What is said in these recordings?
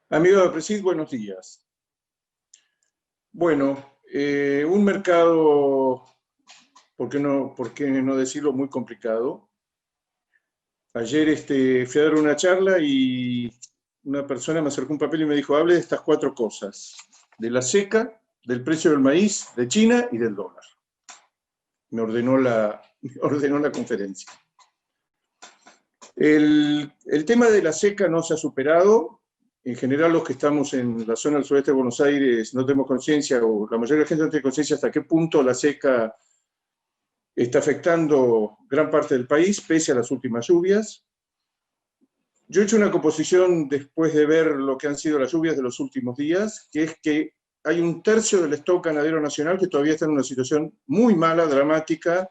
Amigo de Presid, buenos días. Bueno, un mercado, por qué no decirlo, muy complicado. Ayer fui a dar una charla y una persona me acercó un papel y me dijo, hable de estas cuatro cosas, de la seca, del precio del maíz, de China y del dólar. Me ordenó la conferencia. El tema de la seca no se ha superado. En general, los que estamos en la zona del sudeste de Buenos Aires no tenemos conciencia, o la mayoría de la gente no tiene conciencia hasta qué punto la seca está afectando gran parte del país, pese a las últimas lluvias. Yo he hecho una composición después de ver lo que han sido las lluvias de los últimos días, que es que hay un tercio del stock ganadero nacional que todavía está en una situación muy mala, dramática,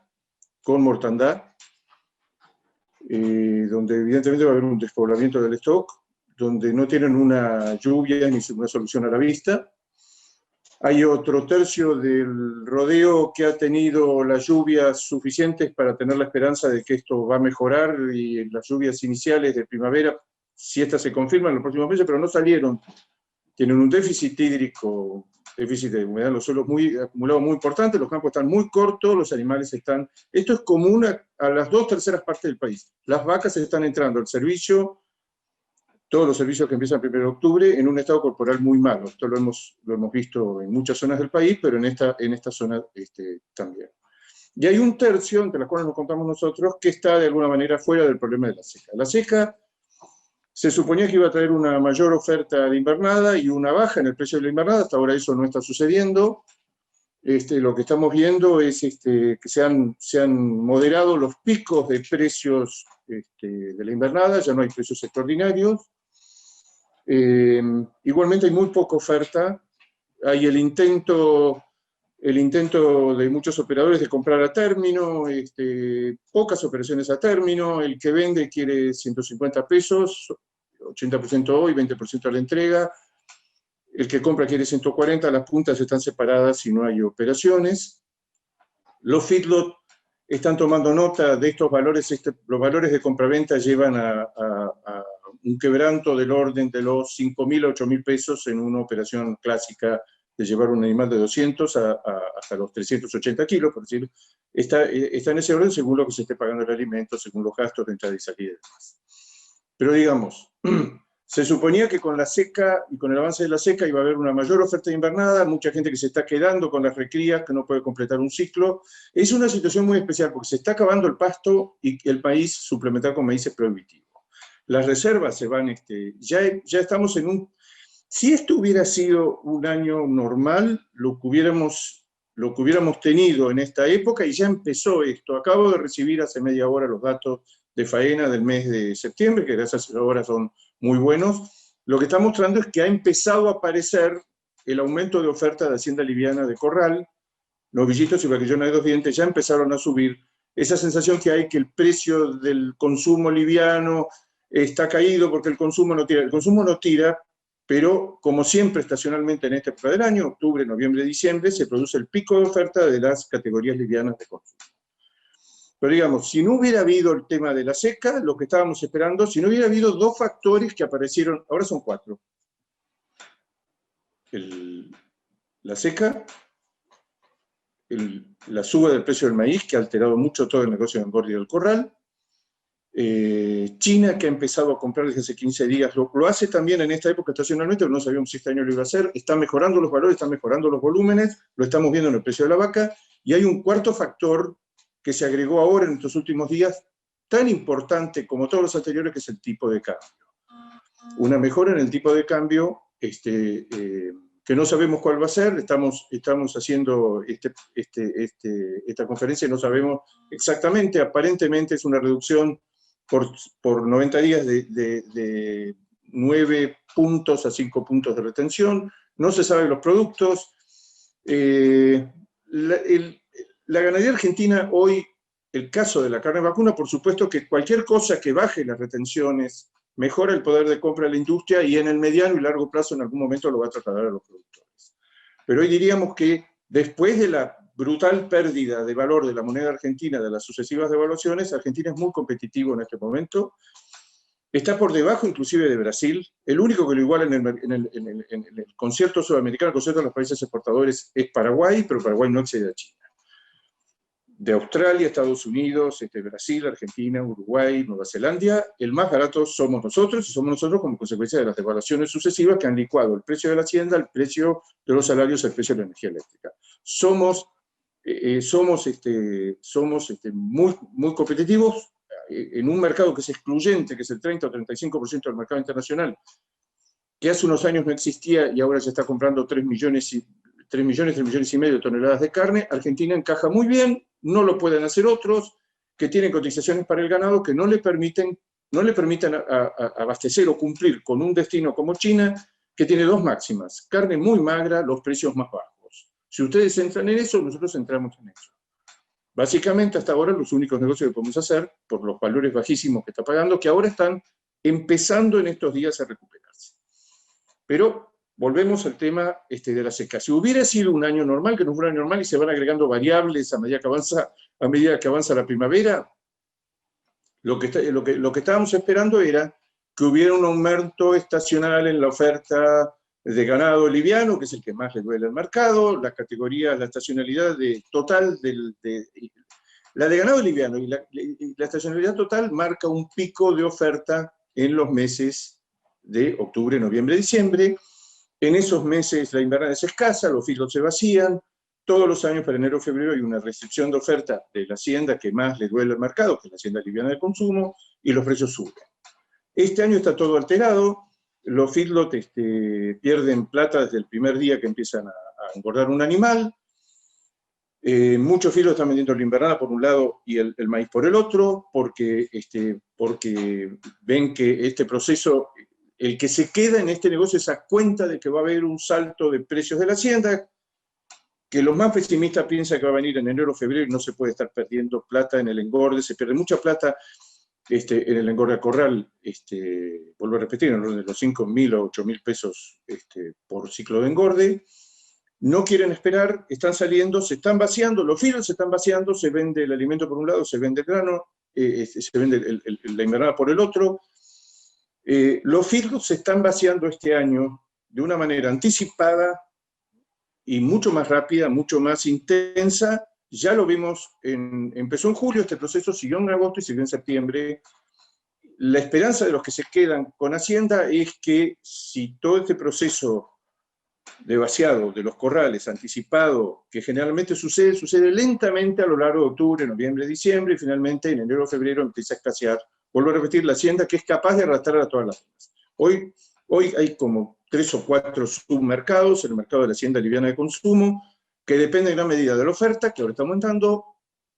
con mortandad, donde evidentemente va a haber un despoblamiento del stock, donde no tienen una lluvia ni una solución a la vista. Hay otro tercio del rodeo que ha tenido las lluvias suficientes para tener la esperanza de que esto va a mejorar, y las lluvias iniciales de primavera, si estas se confirman en los próximos meses, pero no salieron. Tienen un déficit hídrico, déficit de humedad en los suelos muy acumulado, muy importante, los campos están muy cortos, los animales están... Esto es común a las 2/3 partes del país. Las vacas están entrando al servicio, todos los servicios que empiezan el 1 de octubre, en un estado corporal muy malo. Esto lo hemos visto en muchas zonas del país, pero en esta zona también. Y hay un tercio, entre las cuales nos contamos nosotros, que está de alguna manera fuera del problema de la seca. La seca se suponía que iba a traer una mayor oferta de invernada y una baja en el precio de la invernada. Hasta ahora eso no está sucediendo. Lo que estamos viendo es que se han moderado los picos de precios de la invernada, ya no hay precios extraordinarios. Igualmente hay muy poca oferta. Hay el intento de muchos operadores de comprar a término, pocas operaciones a término. El que vende quiere 150 pesos, 80% hoy, 20% a la entrega. El que compra quiere 140, las puntas están separadas y no hay operaciones. Los feedlot están tomando nota de estos valores. Los valores de compraventa llevan a un quebranto del orden de los 5.000 a 8.000 pesos en una operación clásica de llevar un animal de 200 hasta los 380 kilos, por decirlo. Está en ese orden según lo que se esté pagando el alimento, según los gastos de entrada y salida y demás. Pero digamos, se suponía que con la seca y con el avance de la seca iba a haber una mayor oferta de invernada, mucha gente que se está quedando con las recrías, que no puede completar un ciclo. Es una situación muy especial porque se está acabando el pasto y el país suplementar con maíz es prohibitivo. Las reservas se van, ya estamos en un... Si esto hubiera sido un año normal, lo que hubiéramos tenido en esta época, y ya empezó esto. Acabo de recibir hace media hora los datos de faena del mes de septiembre, que gracias a ahora son muy buenos. Lo que está mostrando es que ha empezado a aparecer el aumento de oferta de hacienda liviana de corral. Novillitos y vaquillones de 2 dientes ya empezaron a subir. Esa sensación que hay que el precio del consumo liviano está caído porque el consumo no tira. El consumo no tira, pero como siempre estacionalmente en esta época del año, octubre, noviembre, diciembre, se produce el pico de oferta de las categorías livianas de consumo. Pero digamos, si no hubiera habido el tema de la seca, lo que estábamos esperando, si no hubiera habido dos factores que aparecieron, ahora son 4. La seca, la suba del precio del maíz, que ha alterado mucho todo el negocio de engorde del corral. China, que ha empezado a comprar desde hace 15 días, lo hace también en esta época estacionalmente, pero no sabíamos si este año lo iba a hacer. Está mejorando los valores, está mejorando los volúmenes, lo estamos viendo en el precio de la vaca. Y hay un cuarto factor que se agregó ahora en estos últimos días, tan importante como todos los anteriores, que es el tipo de cambio. Una mejora en el tipo de cambio, que no sabemos cuál va a ser. Estamos haciendo esta conferencia y no sabemos exactamente. Aparentemente es una reducción por 90 días de 9 puntos a 5 puntos de retención. No se saben los productos. La ganadería argentina hoy, el caso de la carne vacuna, por supuesto que cualquier cosa que baje las retenciones mejora el poder de compra de la industria, y en el mediano y largo plazo en algún momento lo va a trasladar a los productores. Pero hoy diríamos que después de la brutal pérdida de valor de la moneda argentina, de las sucesivas devaluaciones, Argentina es muy competitivo en este momento. Está por debajo inclusive de Brasil. El único que lo iguala en el concierto sudamericano, el concierto de los países exportadores, es Paraguay, pero Paraguay no excede a China. De Australia, Estados Unidos, Brasil, Argentina, Uruguay, Nueva Zelanda, el más barato somos nosotros, y somos nosotros como consecuencia de las devaluaciones sucesivas que han licuado el precio de la hacienda, el precio de los salarios, el precio de la energía eléctrica. Somos muy competitivos en un mercado que es excluyente, que es el 30 o 35% del mercado internacional, que hace unos años no existía y ahora se está comprando 3 millones y medio de toneladas de carne. Argentina encaja muy bien, no lo pueden hacer otros, que tienen cotizaciones para el ganado que no le permiten abastecer o cumplir con un destino como China, que tiene dos máximas: carne muy magra, los precios más bajos. Si ustedes entran en eso, nosotros entramos en eso. Básicamente, hasta ahora, los únicos negocios que podemos hacer, por los valores bajísimos que está pagando, que ahora están empezando en estos días a recuperarse. Pero volvemos al tema de la seca. Si hubiera sido un año normal, que no fuera un año normal, y se van agregando variables a medida que avanza la primavera, lo que estábamos esperando era que hubiera un aumento estacional en la oferta de ganado liviano, que es el que más le duele al mercado, la estacionalidad total la de ganado liviano y la estacionalidad total marca un pico de oferta en los meses de octubre, noviembre, diciembre. En esos meses la invernada es escasa, los filos se vacían. Todos los años, para enero o febrero, hay una restricción de oferta de la hacienda que más le duele al mercado, que es la hacienda liviana de consumo, y los precios suben. Este año está todo alterado. Los feedlots pierden plata desde el primer día que empiezan a engordar un animal. Muchos feedlots están vendiendo la invernada por un lado y el maíz por el otro, porque ven que este proceso, el que se queda en este negocio es a cuenta de que va a haber un salto de precios de la hacienda, que los más pesimistas piensan que va a venir en enero o febrero y no se puede estar perdiendo plata en el engorde, se pierde mucha plata en el engorde a corral, vuelvo a repetir, en el orden de los 5.000 o 8.000 pesos por ciclo de engorde. No quieren esperar, están saliendo, se están vaciando, los filos se están vaciando, se vende el alimento por un lado, se vende el grano, se vende la invernada por el otro. Los filos se están vaciando este año de una manera anticipada y mucho más rápida, mucho más intensa. Ya lo vimos, empezó en julio este proceso, siguió en agosto y siguió en septiembre. La esperanza de los que se quedan con Hacienda es que si todo este proceso de vaciado de los corrales anticipado, que generalmente sucede lentamente a lo largo de octubre, noviembre, diciembre, y finalmente en enero o febrero empieza a escasear. Vuelvo a repetir, la hacienda que es capaz de arrastrar a todas las demás. Hoy hay como 3 o 4 submercados, el mercado de la hacienda liviana de consumo, que depende en gran medida de la oferta, que ahora está aumentando,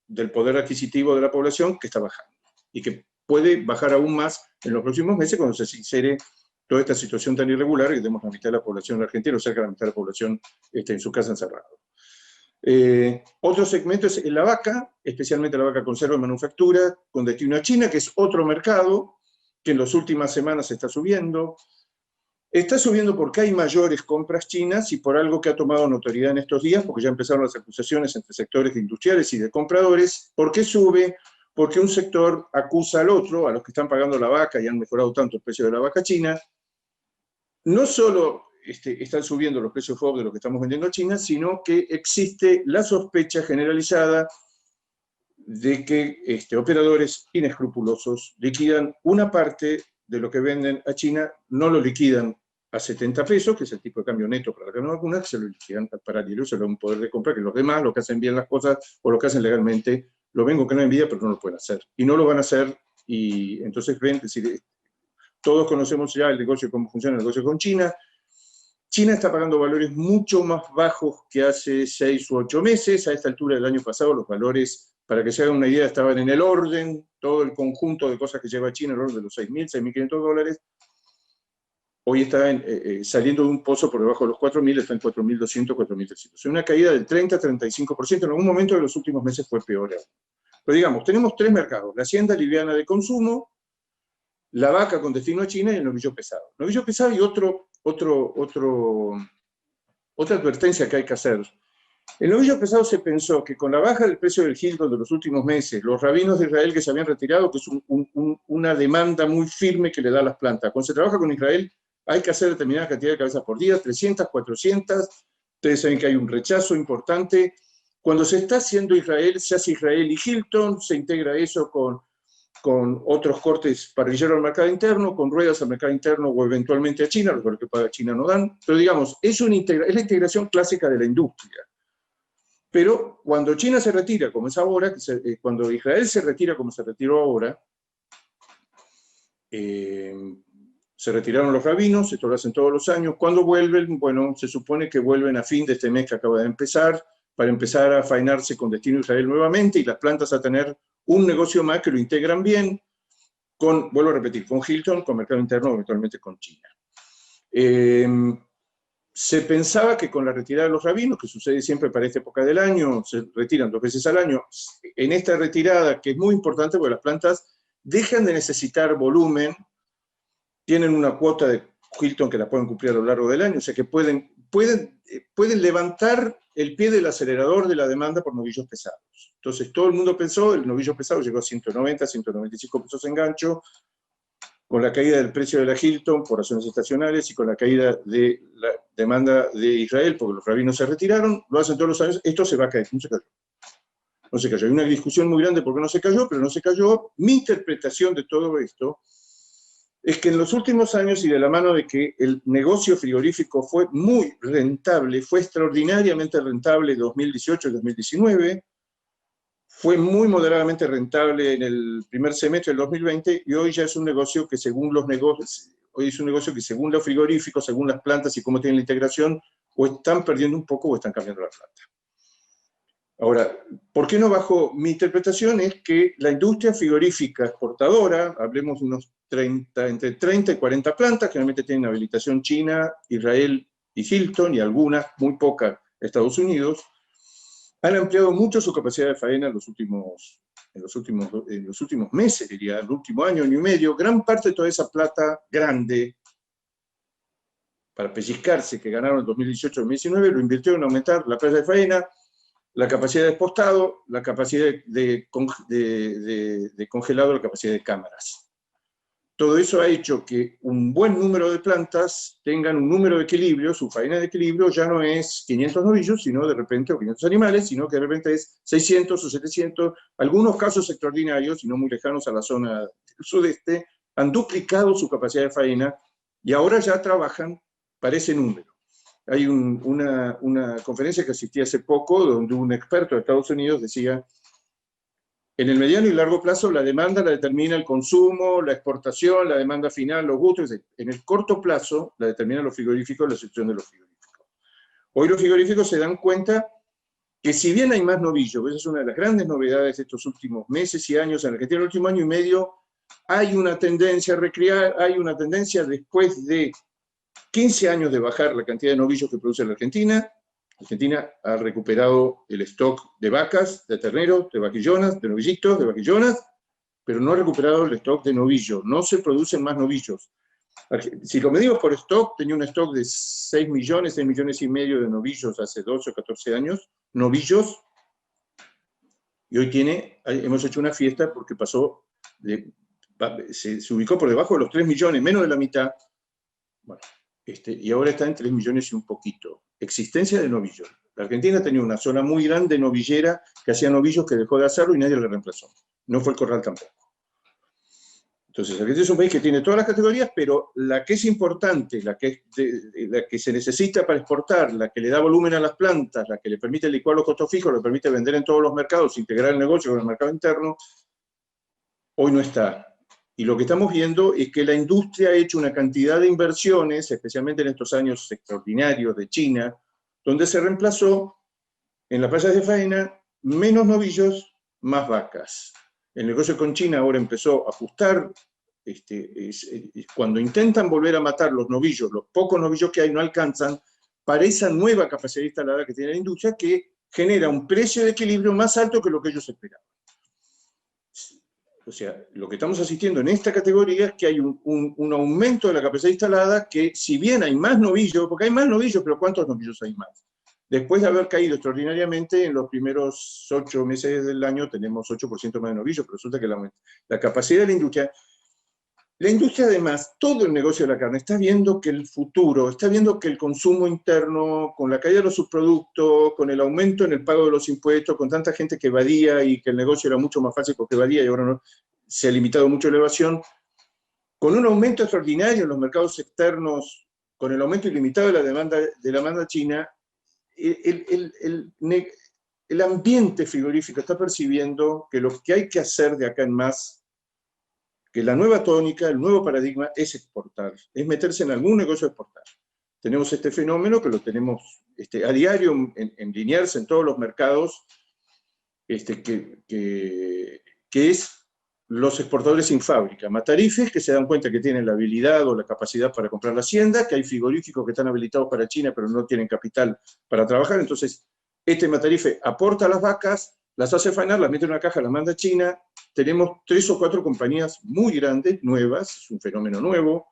del poder adquisitivo de la población, que está bajando, y que puede bajar aún más en los próximos meses cuando se sincere toda esta situación tan irregular y tenemos la mitad de la población argentina, o cerca de la mitad de la población en su casa encerrado. Otro segmento es la vaca, especialmente la vaca conserva y manufactura, con destino a China, que es otro mercado que en las últimas semanas está subiendo. Está subiendo porque hay mayores compras chinas y por algo que ha tomado notoriedad en estos días, porque ya empezaron las acusaciones entre sectores industriales y de compradores. ¿Por qué sube? Porque un sector acusa al otro, a los que están pagando la vaca y han mejorado tanto el precio de la vaca china. No solo están subiendo los precios FOB de lo que estamos vendiendo a China, sino que existe la sospecha generalizada de que operadores inescrupulosos liquidan una parte de lo que venden a China, no lo liquidan a 70 pesos, que es el tipo de cambio neto para la carne vacuna, que se lo liquidan al paralelo, se lo da un poder de compra, que los demás, los que hacen bien las cosas o lo que hacen legalmente, lo ven con que no envidia, pero no lo pueden hacer. Y no lo van a hacer, y entonces ven, es decir, todos conocemos ya el negocio, cómo funciona el negocio con China. China está pagando valores mucho más bajos que hace 6 u 8 meses. A esta altura del año pasado los valores, para que se hagan una idea, estaban en el orden, todo el conjunto de cosas que lleva China, el orden de los 6.000, 6.500 dólares. Hoy está saliendo de un pozo por debajo de los 4.000, está en 4.200, 4.300. Una caída del 30-35%, en algún momento de los últimos meses fue peor aún. Pero digamos, tenemos 3 mercados: la hacienda liviana de consumo, la vaca con destino a China y el novillo pesado. Novillo pesado y otra advertencia que hay que hacer. El novillo pesado se pensó que con la baja del precio del Hilton de los últimos meses, los rabinos de Israel que se habían retirado, que es una demanda muy firme que le da a las plantas. Cuando se trabaja con Israel, hay que hacer determinada cantidad de cabezas por día, 300, 400. Ustedes saben que hay un rechazo importante. Cuando se está haciendo Israel, se hace Israel y Hilton, se integra eso con otros cortes parrilleros al mercado interno, con ruedas al mercado interno o eventualmente a China, lo que para China no dan. Pero digamos, es la integración clásica de la industria. Pero cuando China se retira, como es ahora, cuando Israel se retira como se retiró ahora, se retiraron los rabinos, esto lo hacen todos los años. Cuando vuelven, bueno, se supone que vuelven a fin de este mes que acaba de empezar, para empezar a faenarse con destino a Israel nuevamente y las plantas a tener un negocio más que lo integran bien, vuelvo a repetir, con Hilton, con mercado interno, eventualmente con China. Se pensaba que con la retirada de los rabinos, que sucede siempre para esta época del año, se retiran 2 veces al año, en esta retirada, que es muy importante porque las plantas dejan de necesitar volumen, tienen una cuota de Hilton que la pueden cumplir a lo largo del año, o sea que pueden levantar el pie del acelerador de la demanda por novillos pesados. Entonces todo el mundo pensó, el novillo pesado llegó a 190, 195 pesos en gancho, con la caída del precio de la Hilton por razones estacionales y con la caída de la demanda de Israel, porque los rabinos se retiraron, lo hacen todos los años, esto se va a caer, no se cayó. No se cayó. Hay una discusión muy grande por qué no se cayó, pero no se cayó. Mi interpretación de todo esto es que en los últimos años, y de la mano de que el negocio frigorífico fue muy rentable, fue extraordinariamente rentable en 2018 y 2019, fue muy moderadamente rentable en el primer semestre del 2020 y hoy ya es un negocio que según los frigoríficos, según las plantas y cómo tienen la integración, o están perdiendo un poco o están cambiando la planta. Ahora, ¿por qué no bajó? Mi interpretación es que la industria frigorífica exportadora, hablemos de unos entre 30 y 40 plantas, generalmente tienen habilitación China, Israel y Hilton, y algunas, muy pocas, Estados Unidos, han ampliado mucho su capacidad de faena en los últimos meses, diría, el último año y medio. Gran parte de toda esa plata grande para pellizcarse que ganaron en 2018-2019 lo invirtieron en aumentar la playa de faena, la capacidad de expostado, la capacidad de congelado, la capacidad de cámaras. Todo eso ha hecho que un buen número de plantas tengan un número de equilibrio, su faena de equilibrio ya no es 500 novillos, sino de repente, o 500 animales, sino que de repente es 600 o 700. Algunos casos extraordinarios, y no muy lejanos a la zona del sudeste, han duplicado su capacidad de faena y ahora ya trabajan para ese número. Hay una conferencia que asistí hace poco, donde un experto de Estados Unidos decía: en el mediano y largo plazo la demanda la determina el consumo, la exportación, la demanda final, los gustos. En el corto plazo la determinan los frigoríficos, la sección de los frigoríficos. Hoy los frigoríficos se dan cuenta que si bien hay más novillos, esa es una de las grandes novedades de estos últimos meses y años en Argentina, en el último año y medio, hay una tendencia a recrear, hay una tendencia después de 15 años de bajar la cantidad de novillos que produce la Argentina. Argentina ha recuperado el stock de vacas, de terneros, de vaquillonas, de novillitos, de vaquillonas, pero no ha recuperado el stock de novillos. No se producen más novillos. Si lo medimos por stock, tenía un stock de 6 millones y medio de novillos hace 12 o 14 años, novillos, y hoy hemos hecho una fiesta porque se ubicó por debajo de los 3 millones, menos de la mitad. Bueno, y ahora está en 3 millones y un poquito. Existencia de novillos. La Argentina tenía una zona muy grande novillera que hacía novillos, que dejó de hacerlo y nadie le reemplazó. No fue el corral tampoco. Entonces, Argentina es un país que tiene todas las categorías, pero la que es importante, la que se necesita para exportar, la que le da volumen a las plantas, la que le permite licuar los costos fijos, le permite vender en todos los mercados, integrar el negocio con el mercado interno, hoy no está. Y lo que estamos viendo es que la industria ha hecho una cantidad de inversiones, especialmente en estos años extraordinarios de China, donde se reemplazó en las playas de faena menos novillos, más vacas. El negocio con China ahora empezó a ajustar. Cuando intentan volver a matar los novillos, los pocos novillos que hay no alcanzan para esa nueva capacidad instalada que tiene la industria, que genera un precio de equilibrio más alto que lo que ellos esperaban. O sea, lo que estamos asistiendo en esta categoría es que hay un aumento de la capacidad instalada, que si bien hay más novillos, porque hay más novillos, pero ¿cuántos novillos hay más? Después de haber caído extraordinariamente, en los primeros 8 meses del año tenemos 8% más de novillos, pero resulta que la capacidad de la industria además, todo el negocio de la carne, está viendo que el futuro, está viendo que el consumo interno, con la caída de los subproductos, con el aumento en el pago de los impuestos, con tanta gente que evadía y que el negocio era mucho más fácil porque evadía y ahora no, se ha limitado mucho la evasión, con un aumento extraordinario en los mercados externos, con el aumento ilimitado de la demanda china, el ambiente frigorífico está percibiendo que lo que hay que hacer de acá en más, que la nueva tónica, el nuevo paradigma es exportar, es meterse en algún negocio de exportar. Tenemos este fenómeno que lo tenemos a diario en linearse en todos los mercados, que es los exportadores sin fábrica, matarifes que se dan cuenta que tienen la habilidad o la capacidad para comprar la hacienda, que hay frigoríficos que están habilitados para China pero no tienen capital para trabajar, entonces este matarife aporta a las vacas, las hace faenar, las mete en una caja, las manda a China. Tenemos 3 o 4 compañías muy grandes, nuevas, es un fenómeno nuevo,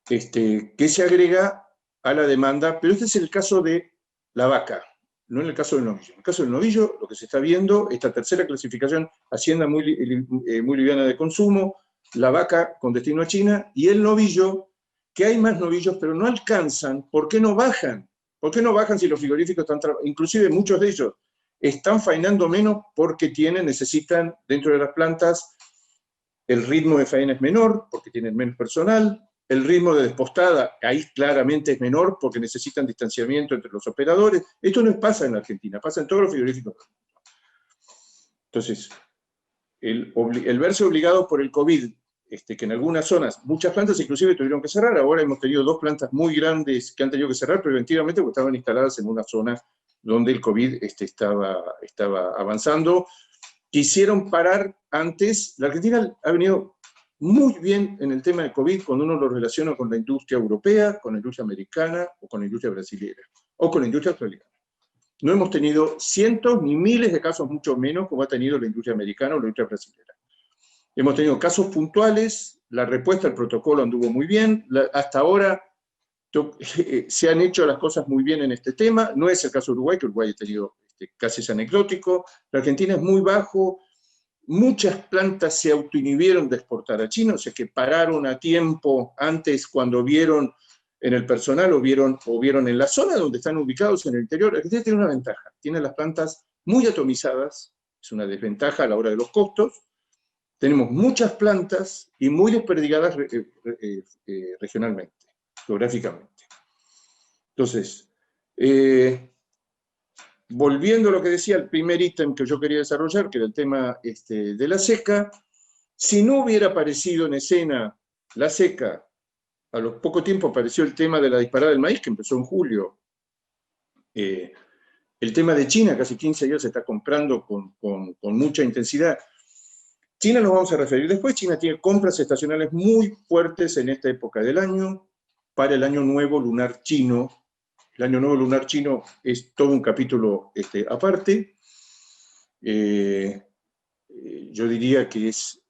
que se agrega a la demanda, pero este es el caso de la vaca, no en el caso del novillo. En el caso del novillo, lo que se está viendo, esta tercera clasificación, hacienda muy liviana de consumo, la vaca con destino a China, y el novillo, que hay más novillos, pero no alcanzan. ¿Por qué no bajan? ¿Por qué no bajan si los frigoríficos están trabajando? Inclusive muchos de ellos están faenando menos porque necesitan dentro de las plantas, el ritmo de faena es menor porque tienen menos personal, el ritmo de despostada ahí claramente es menor porque necesitan distanciamiento entre los operadores. Esto no pasa en Argentina, pasa en todos los frigoríficos. Entonces, el verse obligado por el COVID, que en algunas zonas, muchas plantas inclusive tuvieron que cerrar, ahora hemos tenido 2 plantas muy grandes que han tenido que cerrar preventivamente porque estaban instaladas en una zona donde el COVID estaba avanzando. Quisieron parar antes. La Argentina ha venido muy bien en el tema de COVID cuando uno lo relaciona con la industria europea, con la industria americana, o con la industria brasileña, o con la industria australiana. No hemos tenido cientos ni miles de casos, mucho menos, como ha tenido la industria americana o la industria brasileña. Hemos tenido casos puntuales, la respuesta al protocolo anduvo muy bien, hasta ahora se han hecho las cosas muy bien en este tema. No es el caso de Uruguay, que Uruguay ha tenido casos anecdóticos. La Argentina es muy bajo. Muchas plantas se autoinhibieron de exportar a China, o sea que pararon a tiempo antes cuando vieron en el personal o vieron en la zona donde están ubicados en el interior. Argentina tiene una ventaja, tiene las plantas muy atomizadas, es una desventaja a la hora de los costos. Tenemos muchas plantas y muy desperdigadas regionalmente, geográficamente. Entonces, volviendo a lo que decía el primer ítem que yo quería desarrollar, que era el tema de la seca, si no hubiera aparecido en escena la seca, a los poco tiempo apareció el tema de la disparada del maíz, que empezó en julio. El tema de China, casi 15 días se está comprando con mucha intensidad. China nos vamos a referir después. China tiene compras estacionales muy fuertes en esta época del año, para el año nuevo lunar chino. El año nuevo lunar chino es todo un capítulo aparte. Yo diría que es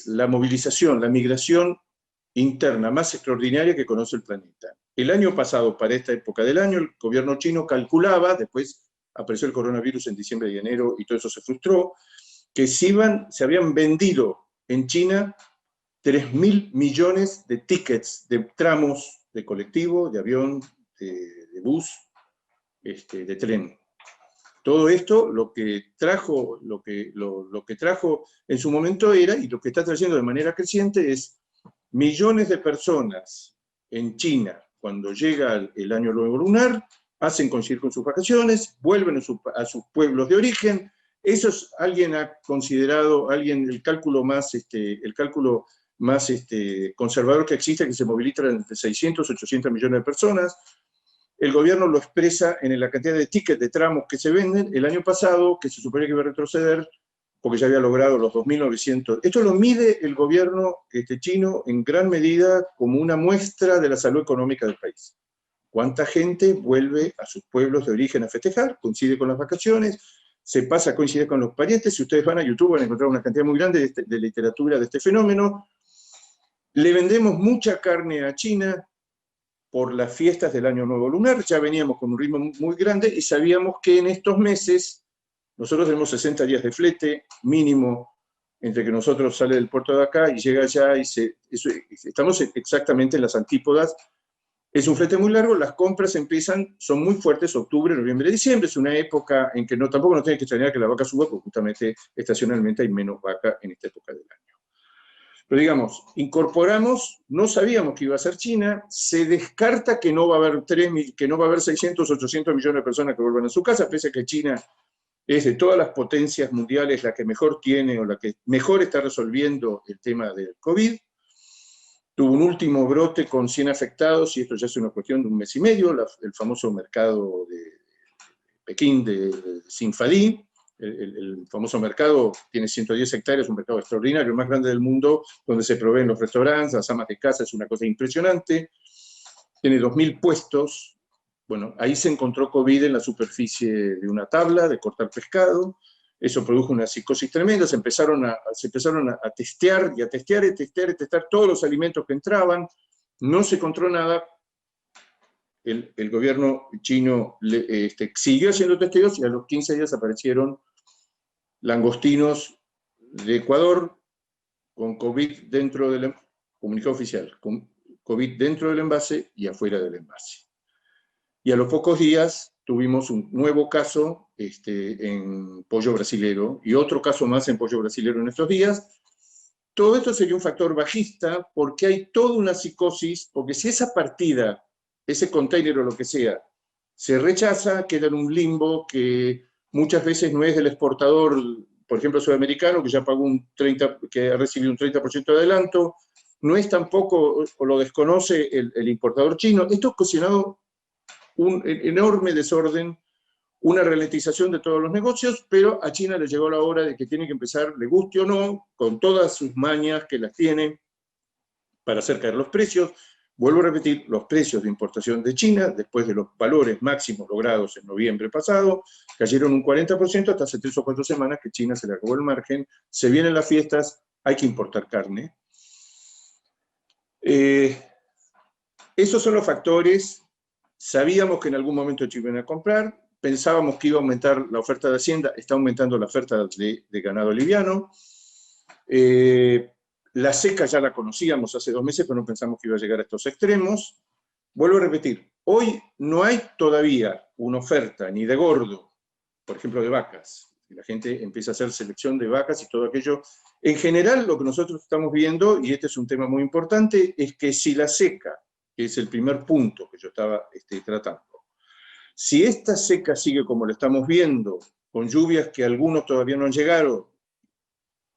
la movilización, la migración interna más extraordinaria que conoce el planeta. El año pasado, para esta época del año, el gobierno chino calculaba, después apareció el coronavirus en diciembre y enero y todo eso se frustró, que se habían vendido en China 3.000 millones de tickets de tramos de colectivo, de avión, de bus, de tren. Todo esto lo que trajo en su momento era, y lo que está trayendo de manera creciente, es millones de personas en China, cuando llega el año nuevo lunar, hacen coincidir con sus vacaciones, vuelven a sus pueblos de origen. Eso es, alguien ha considerado, el cálculo más conservador que existe, que se movilizan entre 600 y 800 millones de personas. El gobierno lo expresa en la cantidad de tickets de tramos que se venden. El año pasado, que se suponía que iba a retroceder, porque ya había logrado los 2.900. Esto lo mide el gobierno chino en gran medida como una muestra de la salud económica del país. ¿Cuánta gente vuelve a sus pueblos de origen a festejar? Coincide con las vacaciones, se pasa a coincidir con los parientes. Si ustedes van a YouTube van a encontrar una cantidad muy grande de literatura de este fenómeno. Le vendemos mucha carne a China, por las fiestas del Año Nuevo Lunar, ya veníamos con un ritmo muy grande y sabíamos que en estos meses nosotros tenemos 60 días de flete mínimo entre que nosotros sale del puerto de acá y llega allá y estamos exactamente en las antípodas. Es un flete muy largo, las compras son muy fuertes octubre, noviembre, diciembre, es una época en que tampoco nos tiene que extrañar que la vaca suba, porque justamente estacionalmente hay menos vaca en esta época del año. Pero digamos, incorporamos, no sabíamos que iba a ser China, se descarta que no va a haber 600, 800 millones de personas que vuelvan a su casa, pese a que China es de todas las potencias mundiales la que mejor tiene o la que mejor está resolviendo el tema del COVID. Tuvo un último brote con 100 afectados, y esto ya es una cuestión de un mes y medio, el famoso mercado de Pekín de Sinfadí. El famoso mercado tiene 110 hectáreas, un mercado extraordinario, el más grande del mundo, donde se proveen los restaurantes, las amas de casa, es una cosa impresionante. Tiene 2.000 puestos. Bueno, ahí se encontró COVID en la superficie de una tabla de cortar pescado. Eso produjo una psicosis tremenda. Se empezaron a testear y a testear todos los alimentos que entraban. No se encontró nada. El gobierno chino siguió haciendo testeos y a los 15 días aparecieron langostinos de Ecuador con COVID dentro del comunicado oficial, con COVID dentro del envase y afuera del envase. Y a los pocos días tuvimos un nuevo caso en pollo brasilero y otro caso más en pollo brasilero en estos días. Todo esto sería un factor bajista porque hay toda una psicosis, porque si esa partida, ese container o lo que sea, se rechaza, queda en un limbo que muchas veces no es del exportador, por ejemplo, sudamericano, que ya pagó que ha recibido un 30% de adelanto, no es tampoco, o lo desconoce el importador chino. Esto ha ocasionado un enorme desorden, una ralentización de todos los negocios, pero a China le llegó la hora de que tiene que empezar, le guste o no, con todas sus mañas que las tiene para hacer caer los precios. Vuelvo a repetir, los precios de importación de China, después de los valores máximos logrados en noviembre pasado, cayeron un 40% hasta hace 3 o 4 semanas que China se le acabó el margen, se vienen las fiestas, hay que importar carne. Esos son los factores. Sabíamos que en algún momento China iba a comprar, pensábamos que iba a aumentar la oferta de Hacienda, está aumentando la oferta de ganado liviano. La seca ya la conocíamos hace 2 meses, pero no pensamos que iba a llegar a estos extremos. Vuelvo a repetir, hoy no hay todavía una oferta ni de gordo, por ejemplo de vacas. La gente empieza a hacer selección de vacas y todo aquello. En general, lo que nosotros estamos viendo, y este es un tema muy importante, es que si la seca, que es el primer punto que yo estaba tratando, si esta seca sigue como lo estamos viendo, con lluvias que a algunos todavía no han llegado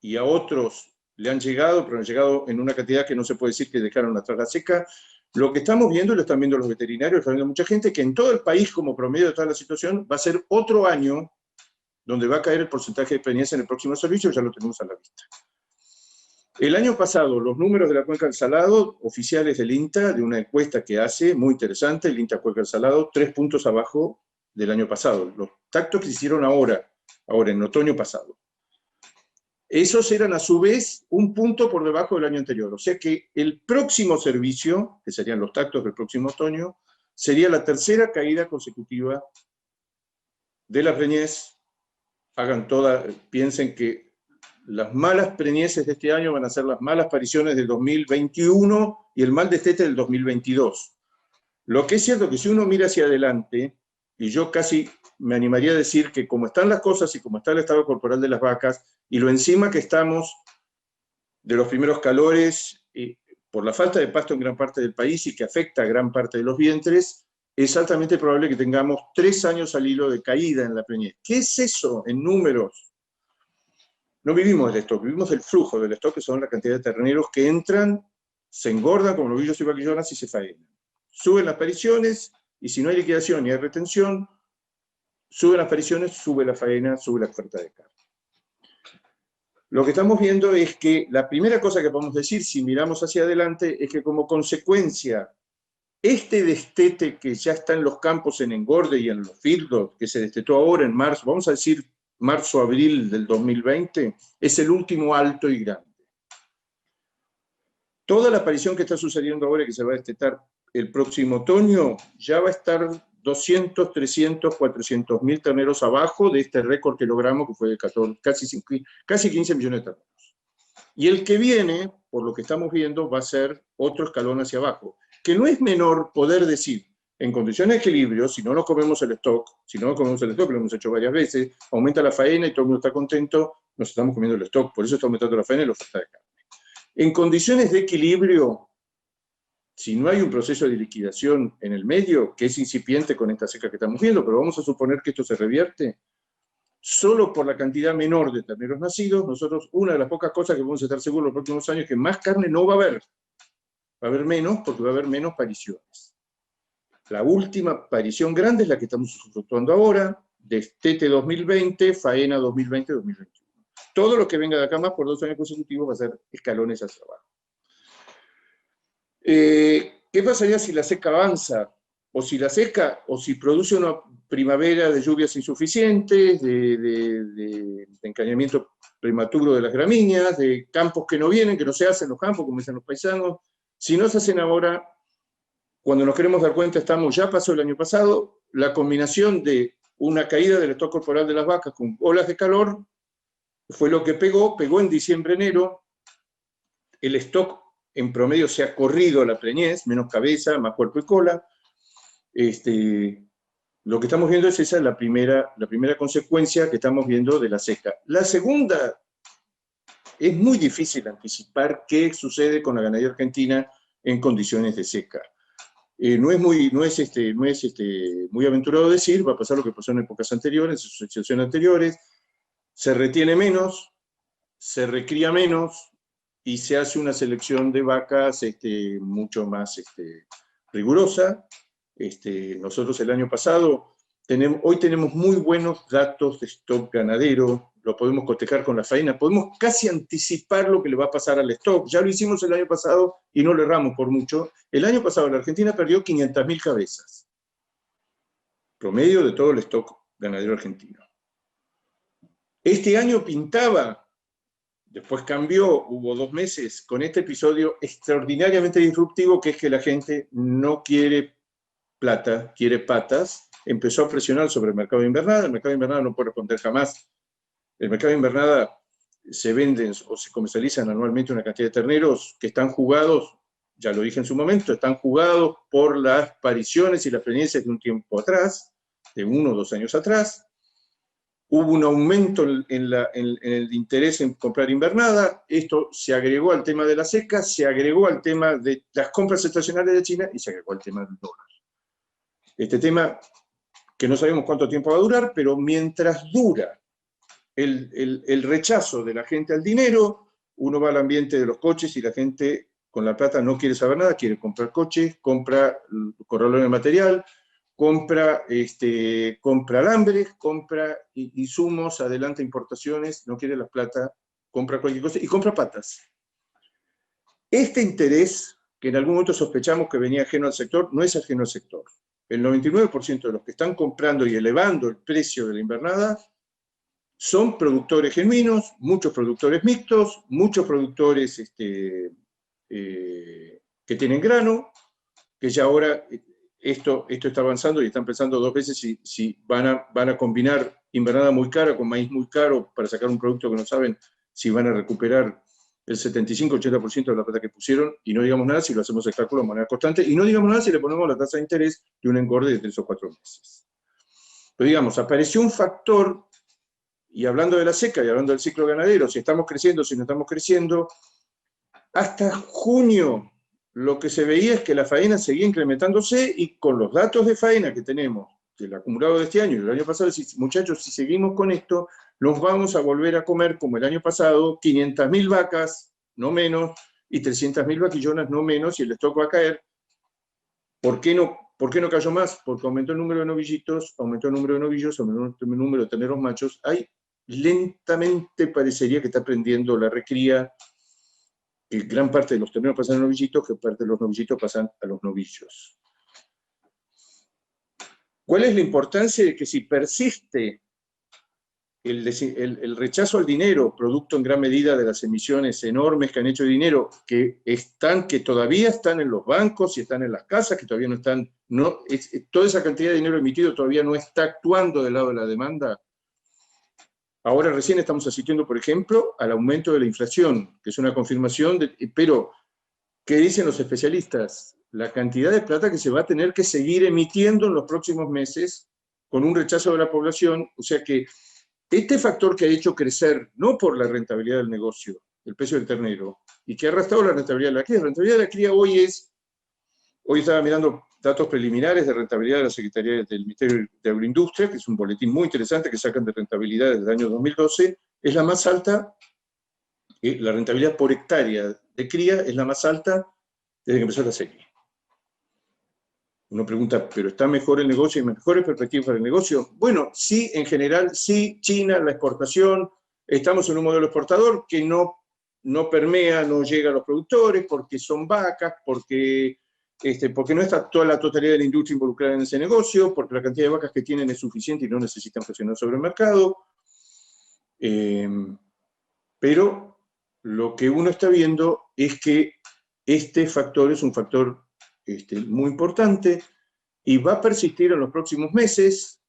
y a otros le han llegado, pero han llegado en una cantidad que no se puede decir que dejaron atrás la seca, lo que estamos viendo, y lo están viendo los veterinarios, lo están viendo mucha gente, que en todo el país, como promedio de toda la situación, va a ser otro año donde va a caer el porcentaje de preñez en el próximo servicio, ya lo tenemos a la vista. El año pasado, los números de la cuenca del Salado, oficiales del INTA, de una encuesta que hace, muy interesante, el INTA Cuenca del Salado, 3 puntos abajo del año pasado. Los tactos que se hicieron ahora, en otoño pasado. Esos eran a su vez 1 punto por debajo del año anterior. O sea que el próximo servicio, que serían los tactos del próximo otoño, sería la tercera caída consecutiva de la preñez. Piensen que las malas preñeces de este año van a ser las malas pariciones del 2021 y el mal destete del 2022. Lo que es cierto que si uno mira hacia adelante, y yo casi me animaría a decir que como están las cosas y como está el estado corporal de las vacas, y lo encima que estamos de los primeros calores, por la falta de pasto en gran parte del país y que afecta a gran parte de los vientres, es altamente probable que tengamos 3 años al hilo de caída en la preñez. ¿Qué es eso en números? No vivimos del stock, vivimos del flujo del stock, que son la cantidad de terneros que entran, se engordan como novillos y vaquillonas y se faenan. Suben las apariciones, y si no hay liquidación y hay retención, suben las apariciones, sube la faena, sube la oferta de carne. Lo que estamos viendo es que la primera cosa que podemos decir, si miramos hacia adelante, es que como consecuencia, este destete que ya está en los campos en engorde y en los feedlots, que se destetó ahora en marzo, vamos a decir marzo-abril del 2020, es el último alto y grande. Toda la aparición que está sucediendo ahora, que se va a destetar el próximo otoño ya va a estar 200, 300, 400 mil terneros abajo de este récord que logramos, que fue de casi 15 millones de terneros. Y el que viene, por lo que estamos viendo, va a ser otro escalón hacia abajo, que no es menor poder decir, en condiciones de equilibrio, si no nos comemos el stock, lo hemos hecho varias veces, aumenta la faena y todo el mundo está contento, nos estamos comiendo el stock, por eso está aumentando la faena y la oferta de carne. En condiciones de equilibrio, si no hay un proceso de liquidación en el medio, que es incipiente con esta seca que estamos viendo, pero vamos a suponer que esto se revierte, solo por la cantidad menor de terneros nacidos, nosotros, una de las pocas cosas que podemos estar seguros los próximos años es que más carne no va a haber. Va a haber menos porque va a haber menos pariciones. La última parición grande es la que estamos usufructuando ahora, destete 2020, faena 2020-2021. Todo lo que venga de acá más por 2 años consecutivos va a ser escalones hacia abajo. ¿Qué pasaría si la seca avanza? O si produce una primavera de lluvias insuficientes, de encañamiento prematuro de las gramíneas, de campos que no vienen, que no se hacen los campos, como dicen los paisanos. Si no se hacen ahora, cuando nos queremos dar cuenta, ya pasó el año pasado, la combinación de una caída del stock corporal de las vacas con olas de calor fue lo que pegó en diciembre, enero, el stock en promedio se ha corrido a la preñez, menos cabeza, más cuerpo y cola. Lo que estamos viendo es esa la primera consecuencia que estamos viendo de la seca. La segunda, es muy difícil anticipar qué sucede con la ganadería argentina en condiciones de seca. No es muy aventurado decir, va a pasar lo que pasó en épocas anteriores, en situaciones anteriores, se retiene menos, se recría menos y se hace una selección de vacas mucho más rigurosa. Nosotros el año pasado, hoy tenemos muy buenos datos de stock ganadero, lo podemos cotejar con la faena, podemos casi anticipar lo que le va a pasar al stock. Ya lo hicimos el año pasado y no le erramos por mucho. El año pasado la Argentina perdió 500.000 cabezas, promedio de todo el stock ganadero argentino. Este año pintaba, después cambió, hubo 2 meses, con este episodio extraordinariamente disruptivo, que es que la gente no quiere plata, quiere patas, empezó a presionar sobre el mercado de invernada. El mercado de invernada no puede responder jamás. El mercado de invernada se venden o se comercializan anualmente una cantidad de terneros que están jugados, ya lo dije en su momento, están jugados por las pariciones y las preñeces de un tiempo atrás, de 1 o 2 años atrás. Hubo un aumento en el interés en comprar invernada, esto se agregó al tema de la seca, se agregó al tema de las compras estacionales de China y se agregó al tema del dólar. Este tema que no sabemos cuánto tiempo va a durar, pero mientras dura el rechazo de la gente al dinero, uno va al ambiente de los coches y la gente con la plata no quiere saber nada, quiere comprar coches, compra corralones de material, compra alambres, compra insumos, adelanta importaciones, no quiere la plata, compra cualquier cosa y compra patas. Este interés, que en algún momento sospechamos que venía ajeno al sector, no es ajeno al sector. El 99% de los que están comprando y elevando el precio de la invernada son productores genuinos, muchos productores mixtos, muchos productores que tienen grano, que ya ahora esto está avanzando y están pensando 2 veces si van a combinar invernada muy cara con maíz muy caro para sacar un producto que no saben si van a recuperar el 75-80% de la plata que pusieron, y no digamos nada si lo hacemos el cálculo de manera constante, y no digamos nada si le ponemos la tasa de interés de un engorde de 3 o 4 meses. Pero digamos, apareció un factor, y hablando de la seca y hablando del ciclo ganadero, si estamos creciendo, si no estamos creciendo, hasta junio lo que se veía es que la faena seguía incrementándose, y con los datos de faena que tenemos del acumulado de este año y del año pasado, muchachos, si seguimos con esto, nos vamos a volver a comer como el año pasado, 500.000 vacas, no menos, y 300.000 vaquillonas, no menos, y el stock va a caer. ¿Por qué no cayó más? Porque aumentó el número de novillitos, aumentó el número de novillos, aumentó el número de terneros machos. Ahí lentamente parecería que está aprendiendo la recría, que gran parte de los terneros pasan a novillitos, que parte de los novillitos pasan a los novillos. ¿Cuál es la importancia de que si persiste el rechazo al dinero, producto en gran medida de las emisiones enormes que han hecho de dinero, que todavía están en los bancos y están en las casas, que todavía no están, toda esa cantidad de dinero emitido todavía no está actuando del lado de la demanda. Ahora recién estamos asistiendo, por ejemplo, al aumento de la inflación, que es una confirmación, pero, ¿qué dicen los especialistas? La cantidad de plata que se va a tener que seguir emitiendo en los próximos meses con un rechazo de la población, o sea que este factor que ha hecho crecer, no por la rentabilidad del negocio, el precio del ternero, y que ha arrastrado la rentabilidad de la cría. La rentabilidad de la cría hoy estaba mirando datos preliminares de rentabilidad de la Secretaría del Ministerio de Agroindustria, que es un boletín muy interesante que sacan de rentabilidad desde el año 2012, es la más alta, la rentabilidad por hectárea de cría es la más alta desde que empezó la sequía. Uno pregunta, ¿pero está mejor el negocio y mejores perspectivas para el negocio? Bueno, sí, en general, sí, China, la exportación, estamos en un modelo exportador que no permea, no llega a los productores, porque son vacas, porque no está toda la totalidad de la industria involucrada en ese negocio, porque la cantidad de vacas que tienen es suficiente y no necesitan presionar sobre el mercado. Pero lo que uno está viendo es que este factor es un factor muy importante y va a persistir en los próximos meses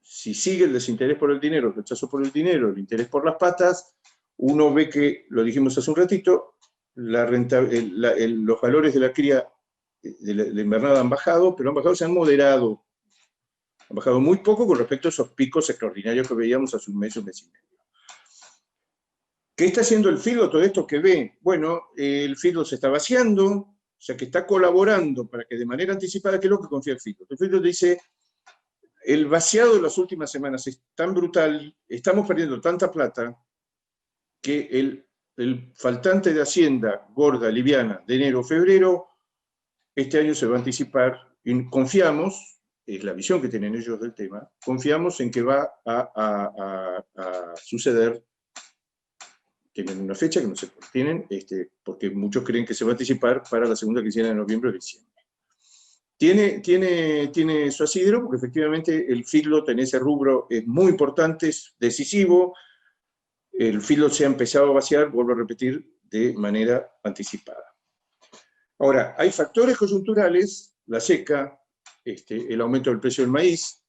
si sigue el desinterés por el dinero, el rechazo por el dinero, el interés por las patas. Uno ve que, lo dijimos hace un ratito, los valores de la cría de la invernada han bajado, pero se han moderado. Han bajado muy poco con respecto a esos picos extraordinarios que veíamos hace un mes y medio. ¿Qué está haciendo el FIDO? Todo esto que ve, bueno, el FIDO se está vaciando, o sea que está colaborando para que de manera anticipada, ¿qué es lo que confía el FIDO? El FIDO dice, el vaciado de las últimas semanas es tan brutal, estamos perdiendo tanta plata, que el faltante de Hacienda gorda, liviana, de enero a febrero, este año se va a anticipar, y confiamos, es la visión que tienen ellos del tema, confiamos en que va a suceder. Tienen una fecha que no sé por qué tienen, porque muchos creen que se va a anticipar para la segunda quincena de noviembre o diciembre. Tiene su asidero, porque efectivamente el feedlot en ese rubro es muy importante, es decisivo. El feedlot se ha empezado a vaciar, vuelvo a repetir, de manera anticipada. Ahora, hay factores coyunturales, la seca, el aumento del precio del maíz,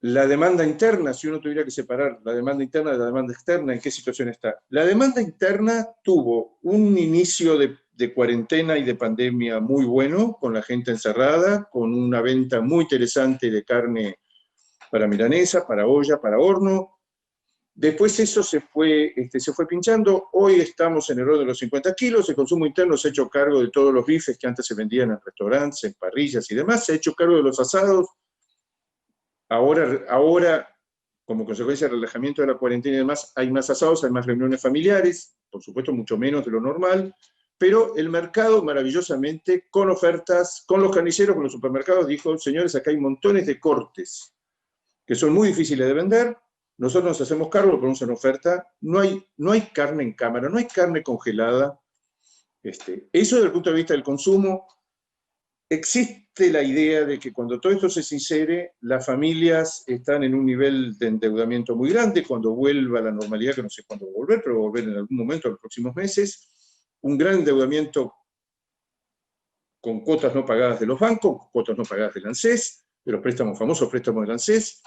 la demanda interna, si uno tuviera que separar la demanda interna de la demanda externa, ¿en qué situación está? La demanda interna tuvo un inicio de cuarentena y de pandemia muy bueno, con la gente encerrada, con una venta muy interesante de carne para milanesa, para olla, para horno. Después eso se fue pinchando. Hoy estamos en el orden de los 50 kilos. El consumo interno se ha hecho cargo de todos los bifes que antes se vendían en restaurantes, en parrillas y demás. Se ha hecho cargo de los asados. Ahora, como consecuencia del relajamiento de la cuarentena y demás, hay más asados, hay más reuniones familiares, por supuesto mucho menos de lo normal, pero el mercado maravillosamente, con ofertas, con los carniceros, con los supermercados, dijo, señores, acá hay montones de cortes que son muy difíciles de vender, nosotros nos hacemos cargo, lo ponemos en oferta, no hay carne en cámara, no hay carne congelada. Eso desde el punto de vista del consumo. Existe la idea de que cuando todo esto se sincere, las familias están en un nivel de endeudamiento muy grande, cuando vuelva a la normalidad, que no sé cuándo va a volver, pero va a volver en algún momento en los próximos meses, un gran endeudamiento con cuotas no pagadas de los bancos, cuotas no pagadas del ANSES, de los famosos préstamos del ANSES,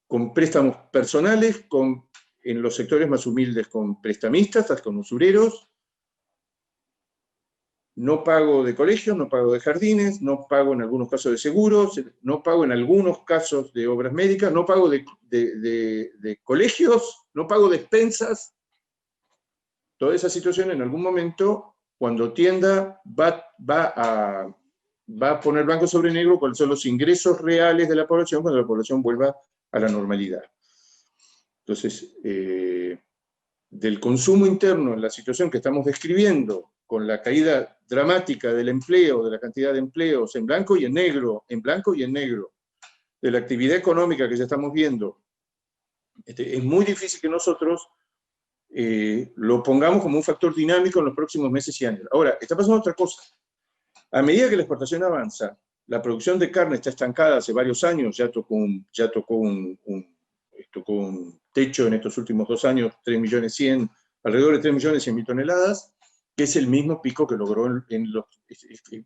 con préstamos personales, en los sectores más humildes con prestamistas, con usureros, no pago de colegios, no pago de jardines, no pago en algunos casos de seguros, no pago en algunos casos de obras médicas, no pago de colegios, no pago despensas. Toda esa situación en algún momento, cuando tienda, va a poner blanco sobre negro cuáles son los ingresos reales de la población cuando la población vuelva a la normalidad. Entonces, del consumo interno en la situación que estamos describiendo, con la caída dramática del empleo, de la cantidad de empleos en blanco y en negro, de la actividad económica que ya estamos viendo, es muy difícil que nosotros lo pongamos como un factor dinámico en los próximos meses y años. Ahora, está pasando otra cosa. A medida que la exportación avanza, la producción de carne está estancada hace varios años, ya tocó un techo en estos últimos 2 años, alrededor de 3.100.000 toneladas, que es el mismo pico que logró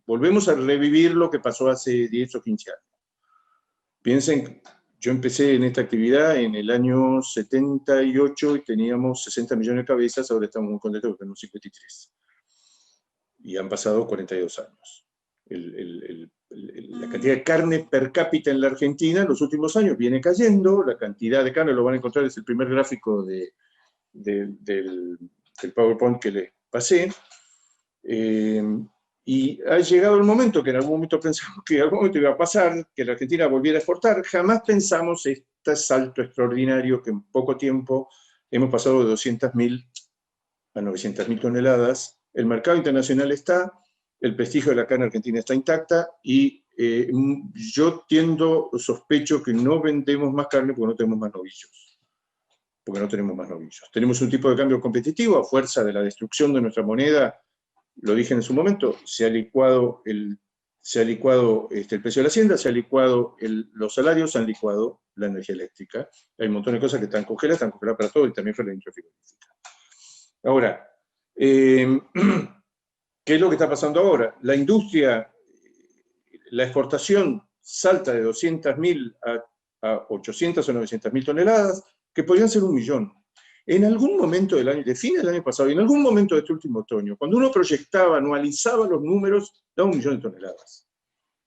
volvemos a revivir lo que pasó hace 10 o 15 años. Piensen, yo empecé en esta actividad en el año 78 y teníamos 60 millones de cabezas, ahora estamos muy contentos porque tenemos 53. Y han pasado 42 años. La cantidad de carne per cápita en la Argentina en los últimos años viene cayendo, la cantidad de carne, lo van a encontrar, es el primer gráfico del PowerPoint que les pasé, y ha llegado el momento que en algún momento pensamos que en algún momento iba a pasar, que la Argentina volviera a exportar. Jamás pensamos este salto extraordinario que en poco tiempo hemos pasado de 200.000 a 900.000 toneladas. El mercado internacional está, el prestigio de la carne argentina está intacta, y yo sospecho que no vendemos más carne porque no tenemos más novillos. Tenemos un tipo de cambio competitivo a fuerza de la destrucción de nuestra moneda. Lo dije en su momento, se ha licuado el precio de la hacienda, se ha licuado los salarios, se han licuado la energía eléctrica. Hay un montón de cosas que están congeladas para todo, y también para la industria frigorífica. Ahora, ¿qué es lo que está pasando ahora? La industria, la exportación salta de 200.000 a 800 o 900.000 toneladas, que podrían ser 1 millón. En algún momento de fines del año pasado, y en algún momento de este último otoño, cuando uno proyectaba, anualizaba los números, daba 1 millón de toneladas.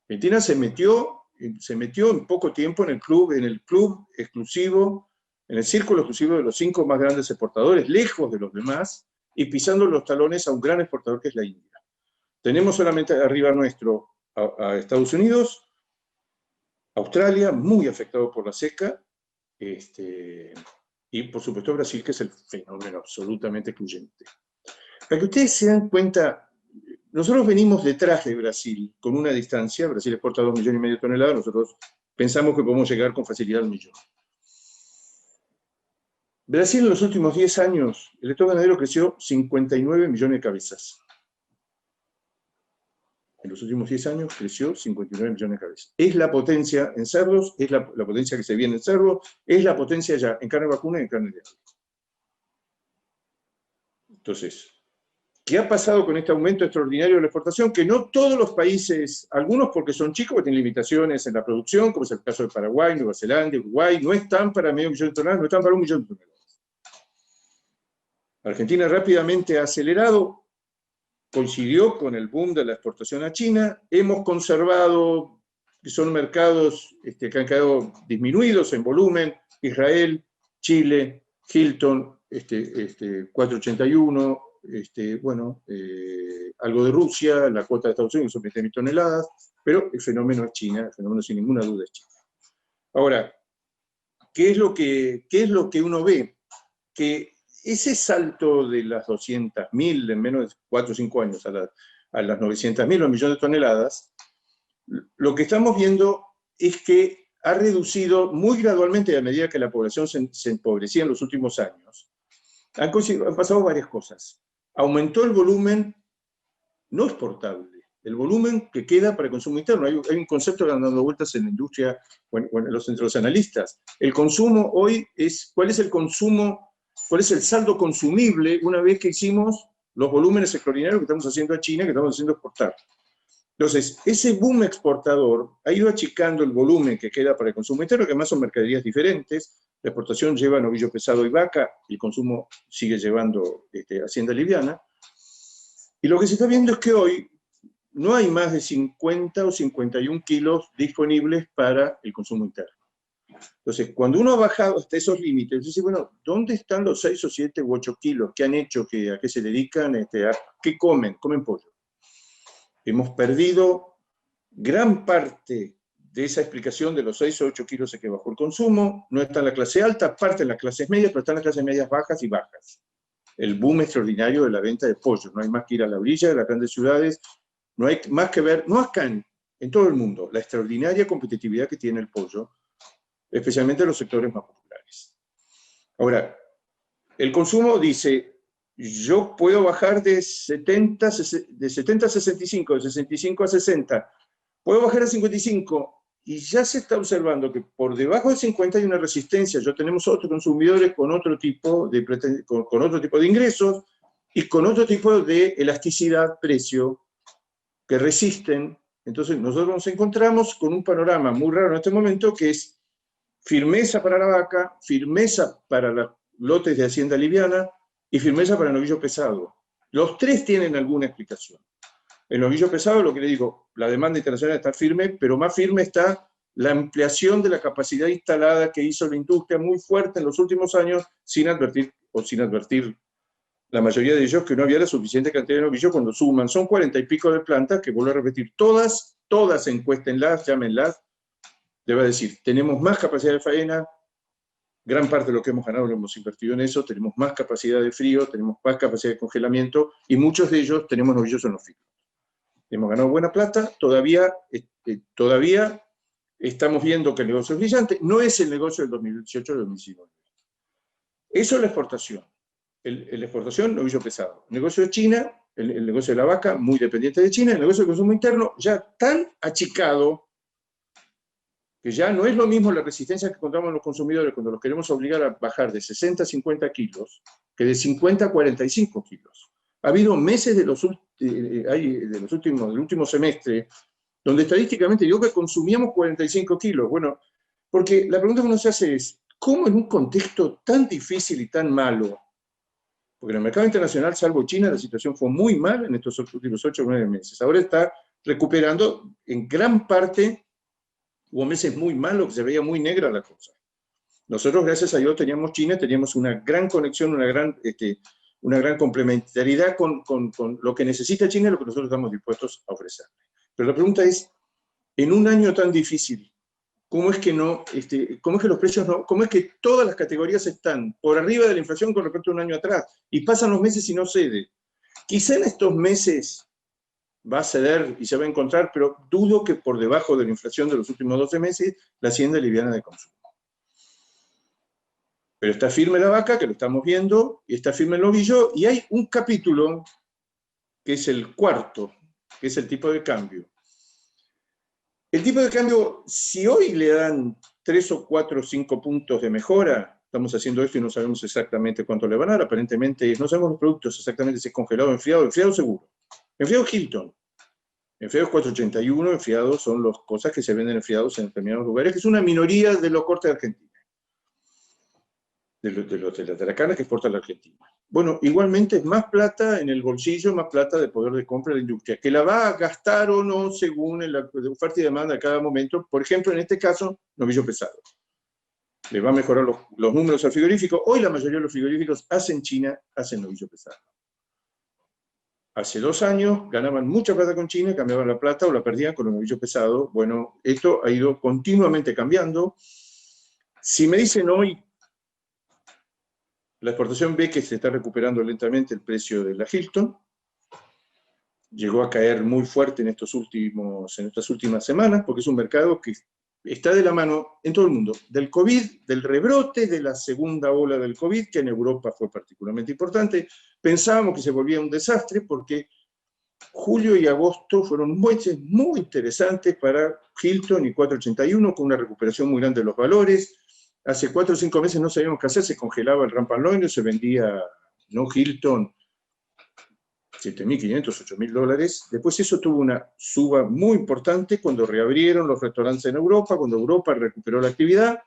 Argentina se metió en poco tiempo en el club exclusivo, en el círculo exclusivo de los 5 más grandes exportadores, lejos de los demás, y pisando los talones a un gran exportador que es la India. Tenemos solamente arriba nuestro a Estados Unidos, Australia, muy afectado por la seca, y por supuesto Brasil, que es el fenómeno absolutamente excluyente. Para que ustedes se den cuenta, nosotros venimos detrás de Brasil con una distancia. Brasil exporta 2,5 millones de toneladas, nosotros pensamos que podemos llegar con facilidad al 1 millón. Brasil en los últimos 10 años, el sector ganadero creció 59 millones de cabezas. En los últimos 10 años creció 59 millones de cabezas. Es la potencia en cerdos, es la potencia que se viene en cerdo, es la potencia ya en carne vacuna y en carne de ave. Entonces, ¿qué ha pasado con este aumento extraordinario de la exportación? Que no todos los países, algunos porque son chicos, que tienen limitaciones en la producción, como es el caso de Paraguay, Nueva Zelanda, Uruguay, no están para medio millón de toneladas, no están para 1 millón de toneladas. Argentina rápidamente ha acelerado, coincidió con el boom de la exportación a China. Hemos conservado, que son mercados que han quedado disminuidos en volumen: Israel, Chile, Hilton, 481, algo de Rusia, la cuota de Estados Unidos son 20.000 toneladas, pero el fenómeno es China, el fenómeno sin ninguna duda es China. Ahora, ¿qué es lo que uno ve? Que ese salto de las 200.000 en menos de 4 o 5 años a las 900.000 o 1 millón de toneladas, lo que estamos viendo es que ha reducido muy gradualmente a medida que la población se empobrecía en los últimos años. Han pasado varias cosas. Aumentó el volumen no exportable, el volumen que queda para el consumo interno. Hay un concepto que anda dando vueltas en la industria, entre los analistas. El consumo hoy es, ¿cuál es el consumo? ¿Cuál es el saldo consumible una vez que hicimos los volúmenes extraordinarios que estamos haciendo a China, que estamos haciendo exportar? Entonces, ese boom exportador ha ido achicando el volumen que queda para el consumo interno, que además son mercaderías diferentes. La exportación lleva novillo pesado y vaca, el consumo sigue llevando hacienda liviana. Y lo que se está viendo es que hoy no hay más de 50 o 51 kilos disponibles para el consumo interno. Entonces, cuando uno ha bajado hasta esos límites, dice, bueno, ¿dónde están los 6 o 7 u 8 kilos? ¿Qué han hecho? ¿A qué se dedican? ¿Qué comen? Comen pollo. Hemos perdido gran parte de esa explicación de los 6 o 8 kilos en que bajó el consumo. No está en la clase alta, parte en las clases medias, pero está en las clases medias bajas y bajas. El boom extraordinario de la venta de pollo. No hay más que ir a la orilla de las grandes ciudades, no hay más que ver, no acá, en todo el mundo, la extraordinaria competitividad que tiene el pollo, especialmente en los sectores más populares. Ahora, el consumo dice, yo puedo bajar de 70 a 65, de 65 a 60, Puedo bajar a 55 y ya se está observando que por debajo de 50 hay una resistencia. Ya tenemos otros consumidores con otro tipo con otro tipo de ingresos y con otro tipo de elasticidad precio que resisten. Entonces nosotros nos encontramos con un panorama muy raro en este momento, que es firmeza para la vaca, firmeza para los lotes de hacienda liviana y firmeza para el novillo pesado. Los tres tienen alguna explicación. El novillo pesado, lo que le digo, la demanda internacional está firme, pero más firme está la ampliación de la capacidad instalada que hizo la industria muy fuerte en los últimos años, sin advertir la mayoría de ellos que no había la suficiente cantidad de novillos cuando suman. Son 40 y pico de plantas que, vuelvo a repetir, todas encuéstenlas, llámenlas, le va a decir, tenemos más capacidad de faena, gran parte de lo que hemos ganado lo hemos invertido en eso, tenemos más capacidad de frío, tenemos más capacidad de congelamiento, y muchos de ellos tenemos novillos en los filos. Hemos ganado buena plata, todavía estamos viendo que el negocio es brillante, no es el negocio del 2018-2019. Eso es la exportación. La exportación, novillo pesado. El negocio de China, el negocio de la vaca, muy dependiente de China, el negocio de consumo interno, ya tan achicado, que ya no es lo mismo la resistencia que encontramos los consumidores cuando los queremos obligar a bajar de 60 a 50 kilos, que de 50 a 45 kilos. Ha habido meses del último semestre, donde estadísticamente digo que consumíamos 45 kilos. Bueno, porque la pregunta que uno se hace es, ¿cómo en un contexto tan difícil y tan malo? Porque en el mercado internacional, salvo China, la situación fue muy mal en estos últimos 8 o 9 meses. Ahora está recuperando en gran parte. Hubo meses muy malos, que se veía muy negra la cosa. Nosotros, gracias a Dios, teníamos China, teníamos una gran conexión, una gran complementariedad con lo que necesita China y lo que nosotros estamos dispuestos a ofrecer. Pero la pregunta es, en un año tan difícil, ¿cómo es que los precios no, cómo es que todas las categorías están por arriba de la inflación con respecto a un año atrás? Y pasan los meses y no cede. Quizá en estos meses va a ceder y se va a encontrar, pero dudo que por debajo de la inflación de los últimos 12 meses la hacienda liviana de consumo. Pero está firme la vaca, que lo estamos viendo, y está firme el novillo, y hay un capítulo, que es el cuarto, que es el tipo de cambio. El tipo de cambio, si hoy le dan 3 o 4 o 5 puntos de mejora, estamos haciendo esto y no sabemos exactamente cuánto le van a dar, aparentemente no sabemos los productos exactamente si es congelado o enfriado seguro. Enfriado Hilton. Enfriados 481, enfriados son las cosas que se venden enfriados en determinados lugares, que es una minoría de los cortes de Argentina. De la carne que exporta la Argentina. Bueno, igualmente es más plata en el bolsillo, más plata de poder de compra de la industria, que la va a gastar o no según la oferta y demanda a cada momento. Por ejemplo, en este caso, novillo pesado. Le va a mejorar los números al frigorífico. Hoy la mayoría de los frigoríficos hacen China, hacen novillo pesado. Hace 2 años ganaban mucha plata con China, cambiaban la plata o la perdían con el novillo pesado. Bueno, esto ha ido continuamente cambiando. Si me dicen hoy, la exportación ve que se está recuperando lentamente el precio de la Hilton. Llegó a caer muy fuerte en estas últimas semanas, porque es un mercado que está de la mano en todo el mundo, del COVID, del rebrote de la segunda ola del COVID, que en Europa fue particularmente importante. Pensábamos que se volvía un desastre porque julio y agosto fueron meses muy interesantes para Hilton y 481, con una recuperación muy grande de los valores. Hace 4 o 5 meses no sabíamos qué hacer, se congelaba el Rampant Loin, se vendía Hilton $7.500, $8.000. Después eso tuvo una suba muy importante cuando reabrieron los restaurantes en Europa, cuando Europa recuperó la actividad.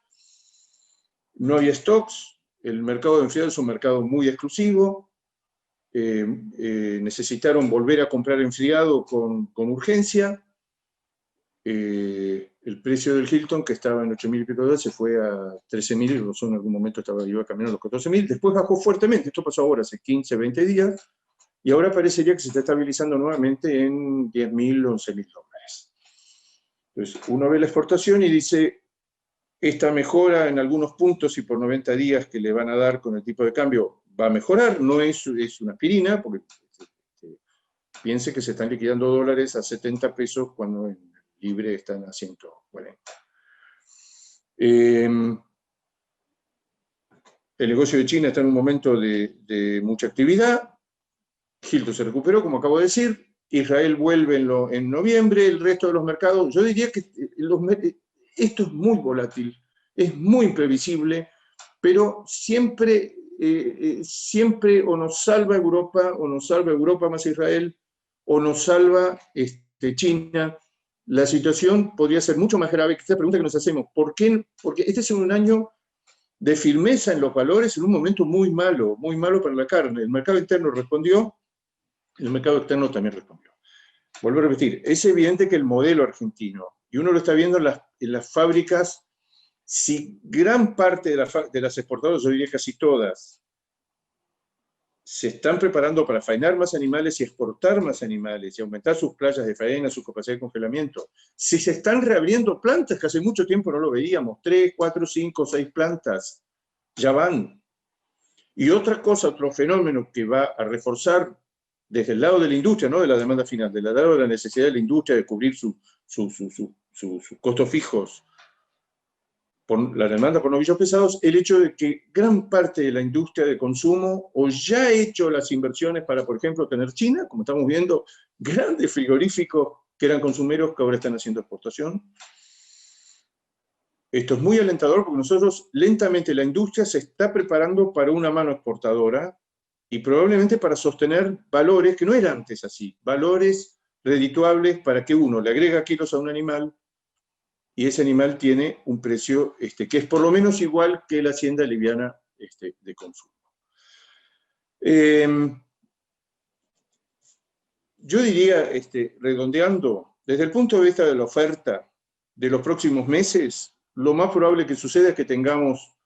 No había stocks, el mercado de enfriado es un mercado muy exclusivo, necesitaron volver a comprar enfriado con urgencia. El precio del Hilton, que estaba en $8.000 y pico, se fue a $13.000, y en algún momento iba caminando a los $14.000, después bajó fuertemente, esto pasó ahora, hace 15, 20 días, y ahora parecería que se está estabilizando nuevamente en $10.000, $11.000. Entonces, uno ve la exportación y dice, esta mejora en algunos puntos y por 90 días que le van a dar con el tipo de cambio va a mejorar, no es una aspirina, porque piense que se están liquidando dólares a 70 pesos cuando en libre están a 140. El negocio de China está en un momento de mucha actividad. Hilton se recuperó, como acabo de decir. Israel vuelve en noviembre, el resto de los mercados, yo diría que esto es muy volátil, es muy imprevisible, pero siempre, siempre o nos salva Europa más Israel, o nos salva China. La situación podría ser mucho más grave que esta pregunta que nos hacemos. ¿Por qué? Porque este es un año de firmeza en los valores en un momento muy malo para la carne. El mercado interno respondió, el mercado externo también respondió. Vuelvo a repetir, es evidente que el modelo argentino, y uno lo está viendo en las fábricas, si gran parte de las exportadoras, yo diría casi todas, se están preparando para faenar más animales y exportar más animales y aumentar sus playas de faena, su capacidad de congelamiento. Si se están reabriendo plantas, que hace mucho tiempo no lo veíamos, 3, 4, 5, 6 plantas, ya van. Y otra cosa, otro fenómeno que va a reforzar desde el lado de la industria, no de la demanda final, del lado de la necesidad de la industria de cubrir sus costos fijos, por la demanda por novillos pesados, el hecho de que gran parte de la industria de consumo o ya ha hecho las inversiones para, por ejemplo, tener China, como estamos viendo, grandes frigoríficos que eran consumeros que ahora están haciendo exportación. Esto es muy alentador porque nosotros lentamente la industria se está preparando para una mano exportadora y probablemente para sostener valores que no eran antes así, valores redituables para que uno le agrega kilos a un animal y ese animal tiene un precio que es por lo menos igual que la hacienda liviana de consumo. Yo diría, redondeando, desde el punto de vista de la oferta de los próximos meses, lo más probable que suceda es que tengamos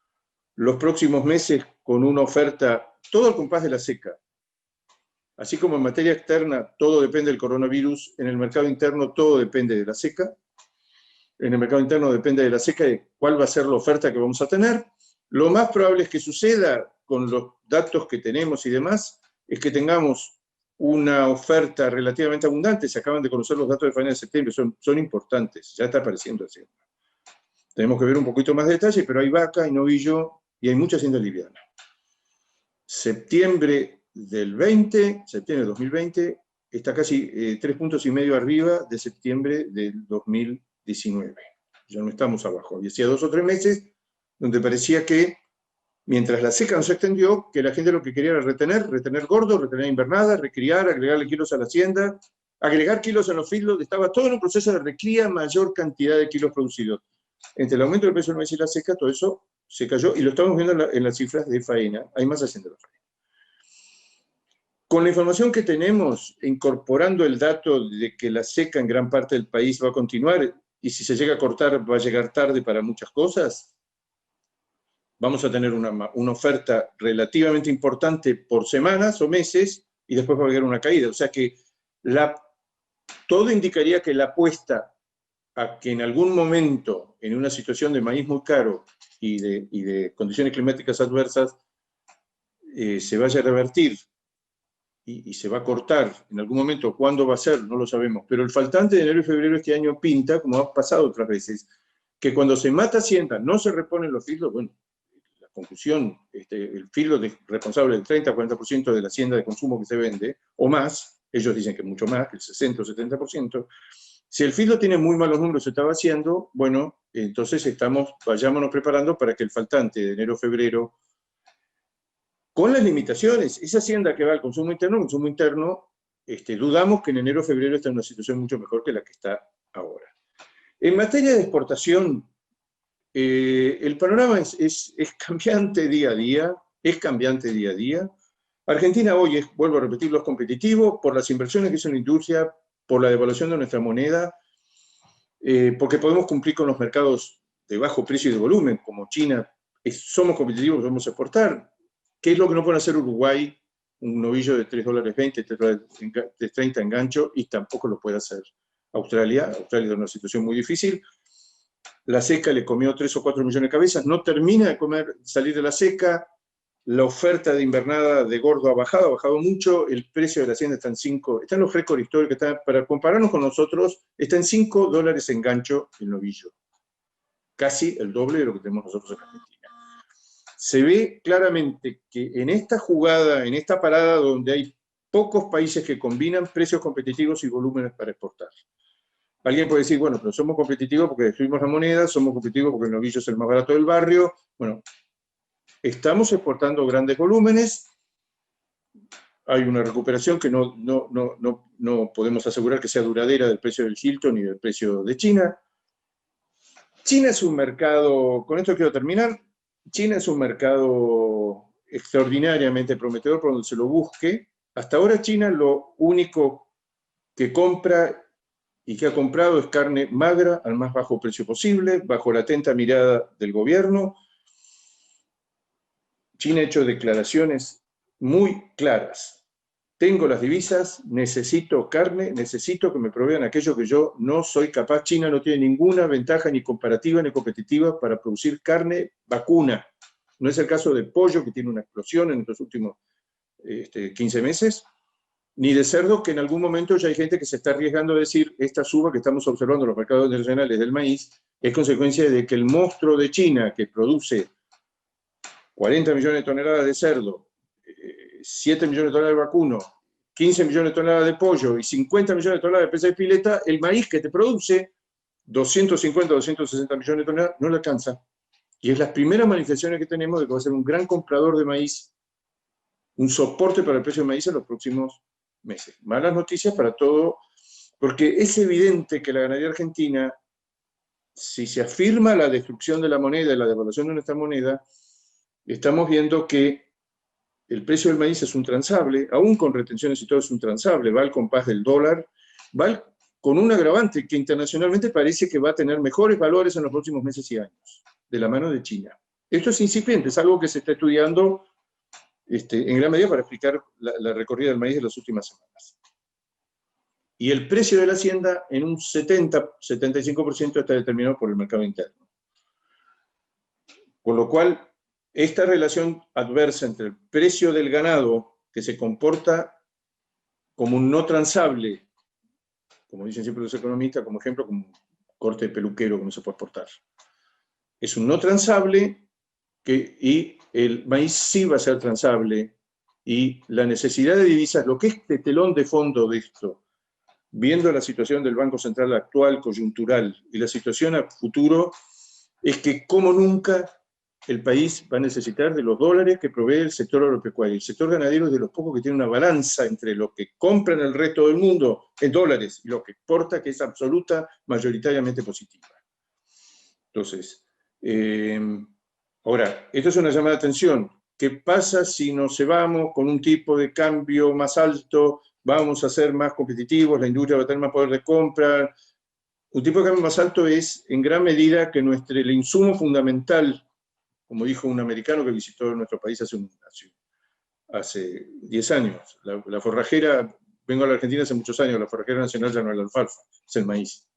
los próximos meses con una oferta, todo al compás de la seca. Así como en materia externa todo depende del coronavirus, en el mercado interno todo depende de la seca. En el mercado interno depende de la seca y de cuál va a ser la oferta que vamos a tener. Lo más probable es que suceda con los datos que tenemos y demás, es que tengamos una oferta relativamente abundante. Se acaban de conocer los datos de faena de septiembre, son importantes, ya está apareciendo así. Tenemos que ver un poquito más de detalle, pero hay vaca, hay novillo y hay mucha hacienda liviana. Septiembre del 2020, está casi 3,5 puntos arriba de septiembre del 2019. Ya no estamos abajo. Y hacía 2 o 3 meses donde parecía que, mientras la seca no se extendió, que la gente lo que quería era retener gordo, retener invernada, recriar, agregarle kilos a la hacienda, agregar kilos en los feedlots. Estaba todo en un proceso de recría, mayor cantidad de kilos producidos. Entre el aumento del precio del maíz y la seca, todo eso se cayó, y lo estamos viendo en las cifras de faena. Hay más hacienda de faena. Con la información que tenemos, incorporando el dato de que la seca en gran parte del país va a continuar, y si se llega a cortar va a llegar tarde para muchas cosas, vamos a tener una oferta relativamente importante por semanas o meses, y después va a haber una caída. O sea que todo indicaría que la apuesta a que en algún momento, en una situación de maíz muy caro y de condiciones climáticas adversas, se vaya a revertir y se va a cortar en algún momento. ¿Cuándo va a ser? No lo sabemos. Pero el faltante de enero y febrero este año pinta, como ha pasado otras veces, que cuando se mata hacienda, no se reponen los filos. Bueno, la conclusión, el filo responsable del 30-40% de la hacienda de consumo que se vende, o más, ellos dicen que mucho más, que el 60 o 70%, si el filo tiene muy malos números, se está vaciando, bueno, entonces vayámonos preparando para que el faltante de enero-febrero, con las limitaciones, esa hacienda que va al consumo interno, dudamos que en enero-febrero esté en una situación mucho mejor que la que está ahora. En materia de exportación, el panorama es cambiante día a día, Argentina hoy vuelvo a repetirlo, es competitivo por las inversiones que hizo en la industria, por la devaluación de nuestra moneda, porque podemos cumplir con los mercados de bajo precio y de volumen, como China. Somos competitivos, podemos exportar. ¿Qué es lo que no puede hacer Uruguay? Un novillo de $3.20, $3.30 engancho, y tampoco lo puede hacer Australia. Australia es una situación muy difícil. La seca le comió 3 o 4 millones de cabezas, no termina de salir de la seca. La oferta de invernada de gordo ha bajado mucho, el precio de la hacienda está en 5, está en los récords históricos, para compararnos con nosotros, está en $5 engancho el novillo. Casi el doble de lo que tenemos nosotros en Argentina. Se ve claramente que en esta jugada, en esta parada donde hay pocos países que combinan precios competitivos y volúmenes para exportar. Alguien puede decir, bueno, pero somos competitivos porque destruimos la moneda, somos competitivos porque el novillo es el más barato del barrio. Bueno, estamos exportando grandes volúmenes, hay una recuperación que no podemos asegurar que sea duradera del precio del Hilton ni del precio de China. China es un mercado, con esto quiero terminar, China es un mercado extraordinariamente prometedor por donde se lo busque. Hasta ahora China lo único que compra y que ha comprado es carne magra al más bajo precio posible, bajo la atenta mirada del gobierno. China ha hecho declaraciones muy claras. Tengo las divisas, necesito carne, necesito que me provean aquello que yo no soy capaz. China no tiene ninguna ventaja ni comparativa ni competitiva para producir carne vacuna. No es el caso de pollo, que tiene una explosión en los últimos 15 meses, ni de cerdo, que en algún momento ya hay gente que se está arriesgando a decir esta suba que estamos observando en los mercados internacionales del maíz es consecuencia de que el monstruo de China, que produce 40 millones de toneladas de cerdo, 7 millones de toneladas de vacuno, 15 millones de toneladas de pollo y 50 millones de toneladas de pesa de pileta, el maíz que te produce 250, 260 millones de toneladas, no le alcanza. Y es las primeras manifestaciones que tenemos de que va a ser un gran comprador de maíz, un soporte para el precio del maíz en los próximos meses. Malas noticias para todo, porque es evidente que la ganadería argentina, si se afirma la destrucción de la moneda y la devaluación de nuestra moneda, estamos viendo que el precio del maíz es un transable, aún con retenciones y todo es un transable, va al compás del dólar, va con un agravante que internacionalmente parece que va a tener mejores valores en los próximos meses y años, de la mano de China. Esto es incipiente, es algo que se está estudiando en gran medida para explicar la recorrida del maíz de las últimas semanas. Y el precio de la hacienda en un 70-75% está determinado por el mercado interno. Con lo cual, esta relación adversa entre el precio del ganado, que se comporta como un no transable, como dicen siempre los economistas, como ejemplo, como un corte de peluquero que no se puede exportar. Es un no transable y el maíz sí va a ser transable, y la necesidad de divisas, lo que es de telón de fondo de esto, viendo la situación del Banco Central actual, coyuntural, y la situación a futuro, es que como nunca el país va a necesitar de los dólares que provee el sector agropecuario. El sector ganadero es de los pocos que tiene una balanza entre lo que compra en el resto del mundo en dólares y lo que exporta, que es absoluta, mayoritariamente positiva. Entonces, ahora, esto es una llamada de atención. ¿Qué pasa si nos cebamos con un tipo de cambio más alto? Vamos a ser más competitivos, la industria va a tener más poder de compra. Un tipo de cambio más alto es, en gran medida, que el insumo fundamental, como dijo un americano que visitó nuestro país hace 10 años, la forrajera, vengo a la Argentina hace muchos años, la forrajera nacional ya no es la alfalfa, es el maíz.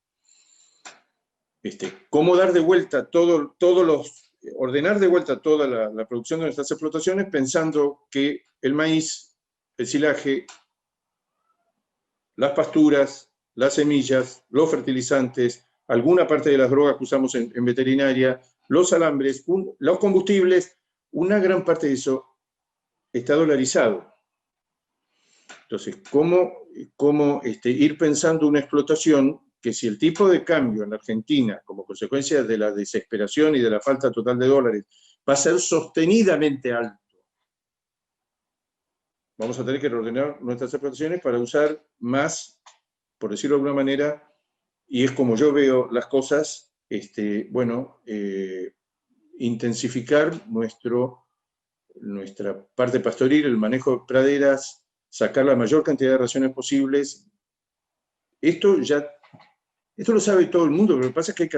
¿Cómo dar de vuelta ordenar de vuelta toda la producción de nuestras explotaciones pensando que el maíz, el silaje, las pasturas, las semillas, los fertilizantes, alguna parte de las drogas que usamos en veterinaria, los alambres, los combustibles, una gran parte de eso está dolarizado. Entonces, ¿cómo ir pensando una explotación que, si el tipo de cambio en la Argentina, como consecuencia de la desesperación y de la falta total de dólares, va a ser sostenidamente alto, vamos a tener que reordenar nuestras explotaciones para usar más, por decirlo de alguna manera, y es como yo veo las cosas, intensificar nuestra parte pastoril, el manejo de praderas, sacar la mayor cantidad de raciones posibles. Esto lo sabe todo el mundo, pero lo que pasa es que hay que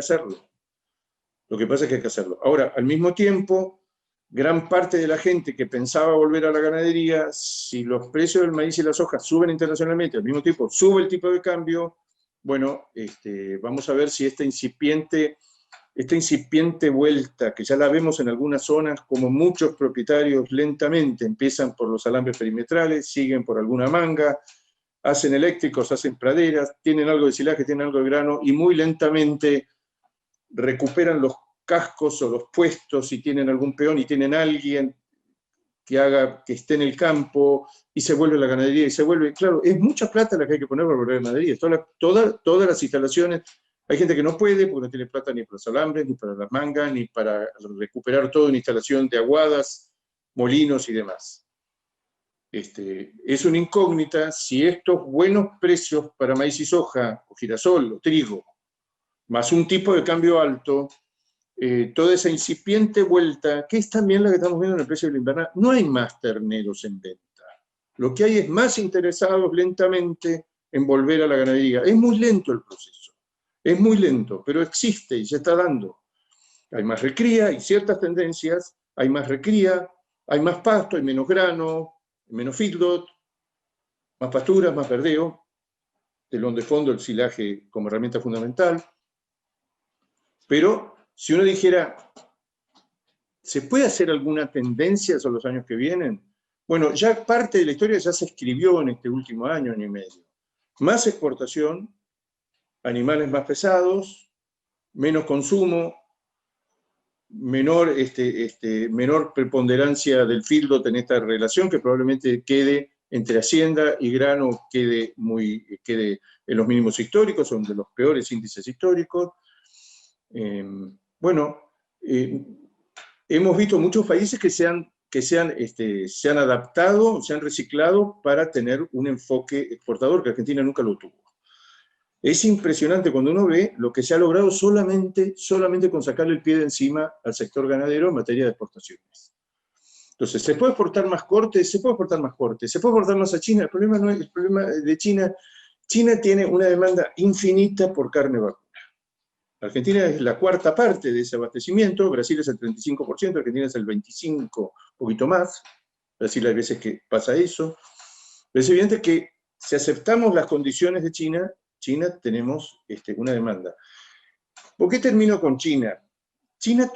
hacerlo. Ahora, al mismo tiempo, gran parte de la gente que pensaba volver a la ganadería, si los precios del maíz y la soja suben internacionalmente, al mismo tiempo sube el tipo de cambio, bueno, vamos a ver si esta incipiente vuelta, que ya la vemos en algunas zonas, como muchos propietarios lentamente empiezan por los alambres perimetrales, siguen por alguna manga, hacen eléctricos, hacen praderas, tienen algo de silaje, tienen algo de grano, y muy lentamente recuperan los cascos o los puestos si tienen algún peón y tienen alguien, que haga, que esté en el campo, y se vuelve la ganadería, y se vuelve, claro, es mucha plata la que hay que poner para volver a la ganadería, todas las instalaciones, hay gente que no puede, porque no tiene plata ni para los alambres, ni para las mangas, ni para recuperar toda una instalación de aguadas, molinos y demás. Es una incógnita si estos buenos precios para maíz y soja, o girasol, o trigo, más un tipo de cambio alto, toda esa incipiente vuelta, que es también la que estamos viendo en el precio del invernal, no hay más terneros en venta. Lo que hay es más interesados lentamente en volver a la ganadería. Es muy lento el proceso, es muy lento, pero existe y se está dando. Hay más recría, hay ciertas tendencias, hay más recría, hay más pasto, hay menos grano, menos feedlot, más pasturas, más verdeo, telón de fondo, el silaje como herramienta fundamental. Pero si uno dijera, ¿se puede hacer alguna tendencia sobre los años que vienen? Bueno, ya parte de la historia ya se escribió en este último año y medio. Más exportación, animales más pesados, menos consumo, menor preponderancia del feedlot en esta relación, que probablemente quede entre hacienda y grano, quede en los mínimos históricos, son de los peores índices históricos. Hemos visto muchos países que se han adaptado, se han reciclado para tener un enfoque exportador, que Argentina nunca lo tuvo. Es impresionante cuando uno ve lo que se ha logrado solamente con sacarle el pie de encima al sector ganadero en materia de exportaciones. Entonces, ¿se puede exportar más cortes? Se puede exportar más cortes. ¿Se puede exportar más a China? El problema no es el problema de China. China tiene una demanda infinita por carne vacuna. Argentina es la cuarta parte de ese abastecimiento, Brasil es el 35%, Argentina es el 25%, un poquito más. Brasil hay veces que pasa eso. Pero es evidente que si aceptamos las condiciones de China, tenemos una demanda. ¿Por qué termino con China? China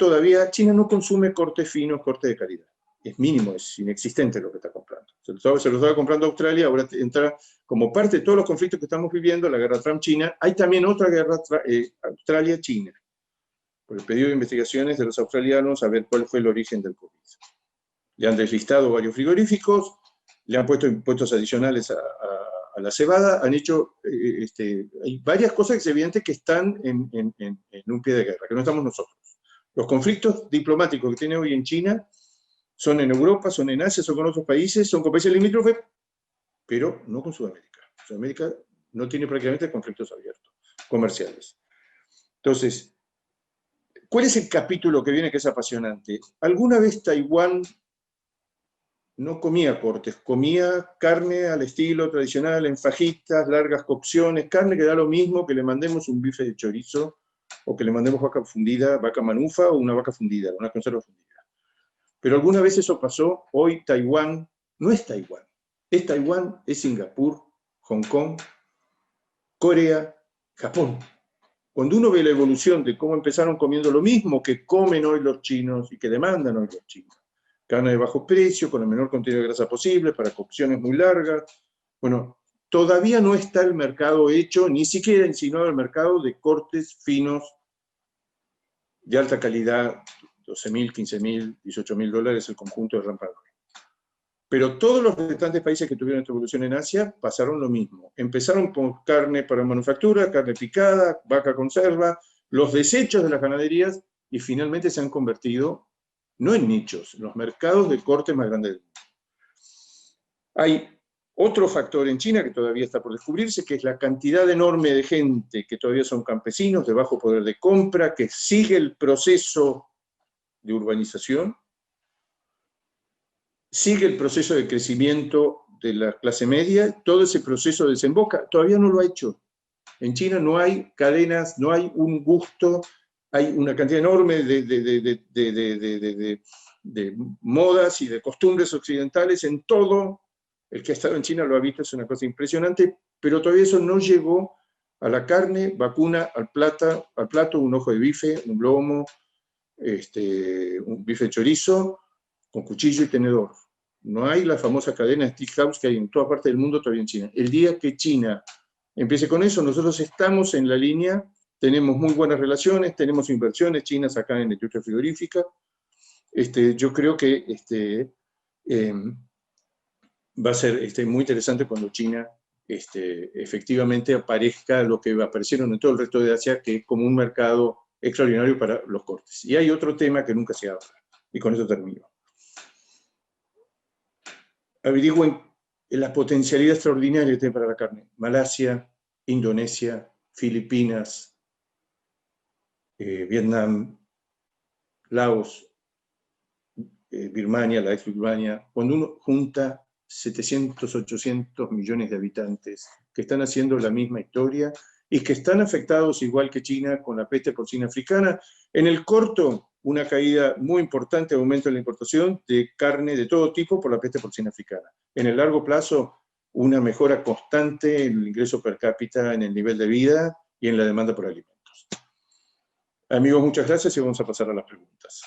no consume cortes finos, cortes de calidad. Es mínimo, es inexistente lo que está comprando. Se lo estaba comprando Australia, ahora entra como parte de todos los conflictos que estamos viviendo, la guerra Trump-China. Hay también otra guerra Australia-China, por el pedido de investigaciones de los australianos a ver cuál fue el origen del COVID. Le han deslistado varios frigoríficos, le han puesto impuestos adicionales a la cebada, han hecho, hay varias cosas que es evidente que están en un pie de guerra, que no estamos nosotros. Los conflictos diplomáticos que tiene hoy en China son en Europa, son en Asia, son con otros países, son con países limítrofes, pero no con Sudamérica. Sudamérica no tiene prácticamente conflictos abiertos, comerciales. Entonces, ¿cuál es el capítulo que viene que es apasionante? ¿Alguna vez Taiwán no comía cortes, comía carne al estilo tradicional, en fajitas, largas cocciones, carne que da lo mismo que le mandemos un bife de chorizo o que le mandemos vaca fundida, vaca manufa o una vaca fundida, una conserva fundida? Pero alguna vez eso pasó. Hoy Taiwán no es Taiwán. Es Taiwán, es Singapur, Hong Kong, Corea, Japón. Cuando uno ve la evolución de cómo empezaron comiendo lo mismo que comen hoy los chinos y que demandan hoy los chinos, carne de bajo precio, con el menor contenido de grasa posible, para cocciones muy largas. Bueno, todavía no está el mercado hecho, ni siquiera insinuado el mercado de cortes finos de alta calidad, $12.000, $15.000, $18.000 el conjunto de Rapa Nui. Pero todos los restantes países que tuvieron esta evolución en Asia pasaron lo mismo. Empezaron con carne para manufactura, carne picada, vaca conserva, los desechos de las ganaderías, y finalmente se han convertido no en nichos, en los mercados de corte más grandes del mundo. Hay otro factor en China que todavía está por descubrirse, que es la cantidad enorme de gente que todavía son campesinos, de bajo poder de compra, que sigue el proceso de urbanización, sigue el proceso de crecimiento de la clase media, todo ese proceso desemboca, todavía no lo ha hecho. En China no hay cadenas, no hay un gusto, hay una cantidad enorme de modas y de costumbres occidentales en todo. El que ha estado en China lo ha visto, es una cosa impresionante, pero todavía eso no llegó a la carne, vacuna, al plato, un ojo de bife, un lomo, un bife de chorizo, con cuchillo y tenedor. No hay la famosa cadena Steakhouse que hay en toda parte del mundo, todavía en China. El día que China empiece con eso, nosotros estamos en la línea, tenemos muy buenas relaciones, tenemos inversiones chinas acá en la industria frigorífica. Yo creo que va a ser muy interesante cuando China efectivamente aparezca lo que aparecieron en todo el resto de Asia, que es como un mercado extraordinario para los cortes. Y hay otro tema que nunca se habla, y con eso termino. Averigüen la potencialidad extraordinaria que tiene para la carne. Malasia, Indonesia, Filipinas, Vietnam, Laos, Birmania, la ex Birmania. Cuando uno junta 700, 800 millones de habitantes que están haciendo la misma historia y que están afectados igual que China con la peste porcina africana, en el corto una caída muy importante, aumento en la importación de carne de todo tipo por la peste porcina africana. En el largo plazo, una mejora constante en el ingreso per cápita, en el nivel de vida y en la demanda por alimentos. Amigos, muchas gracias y vamos a pasar a las preguntas.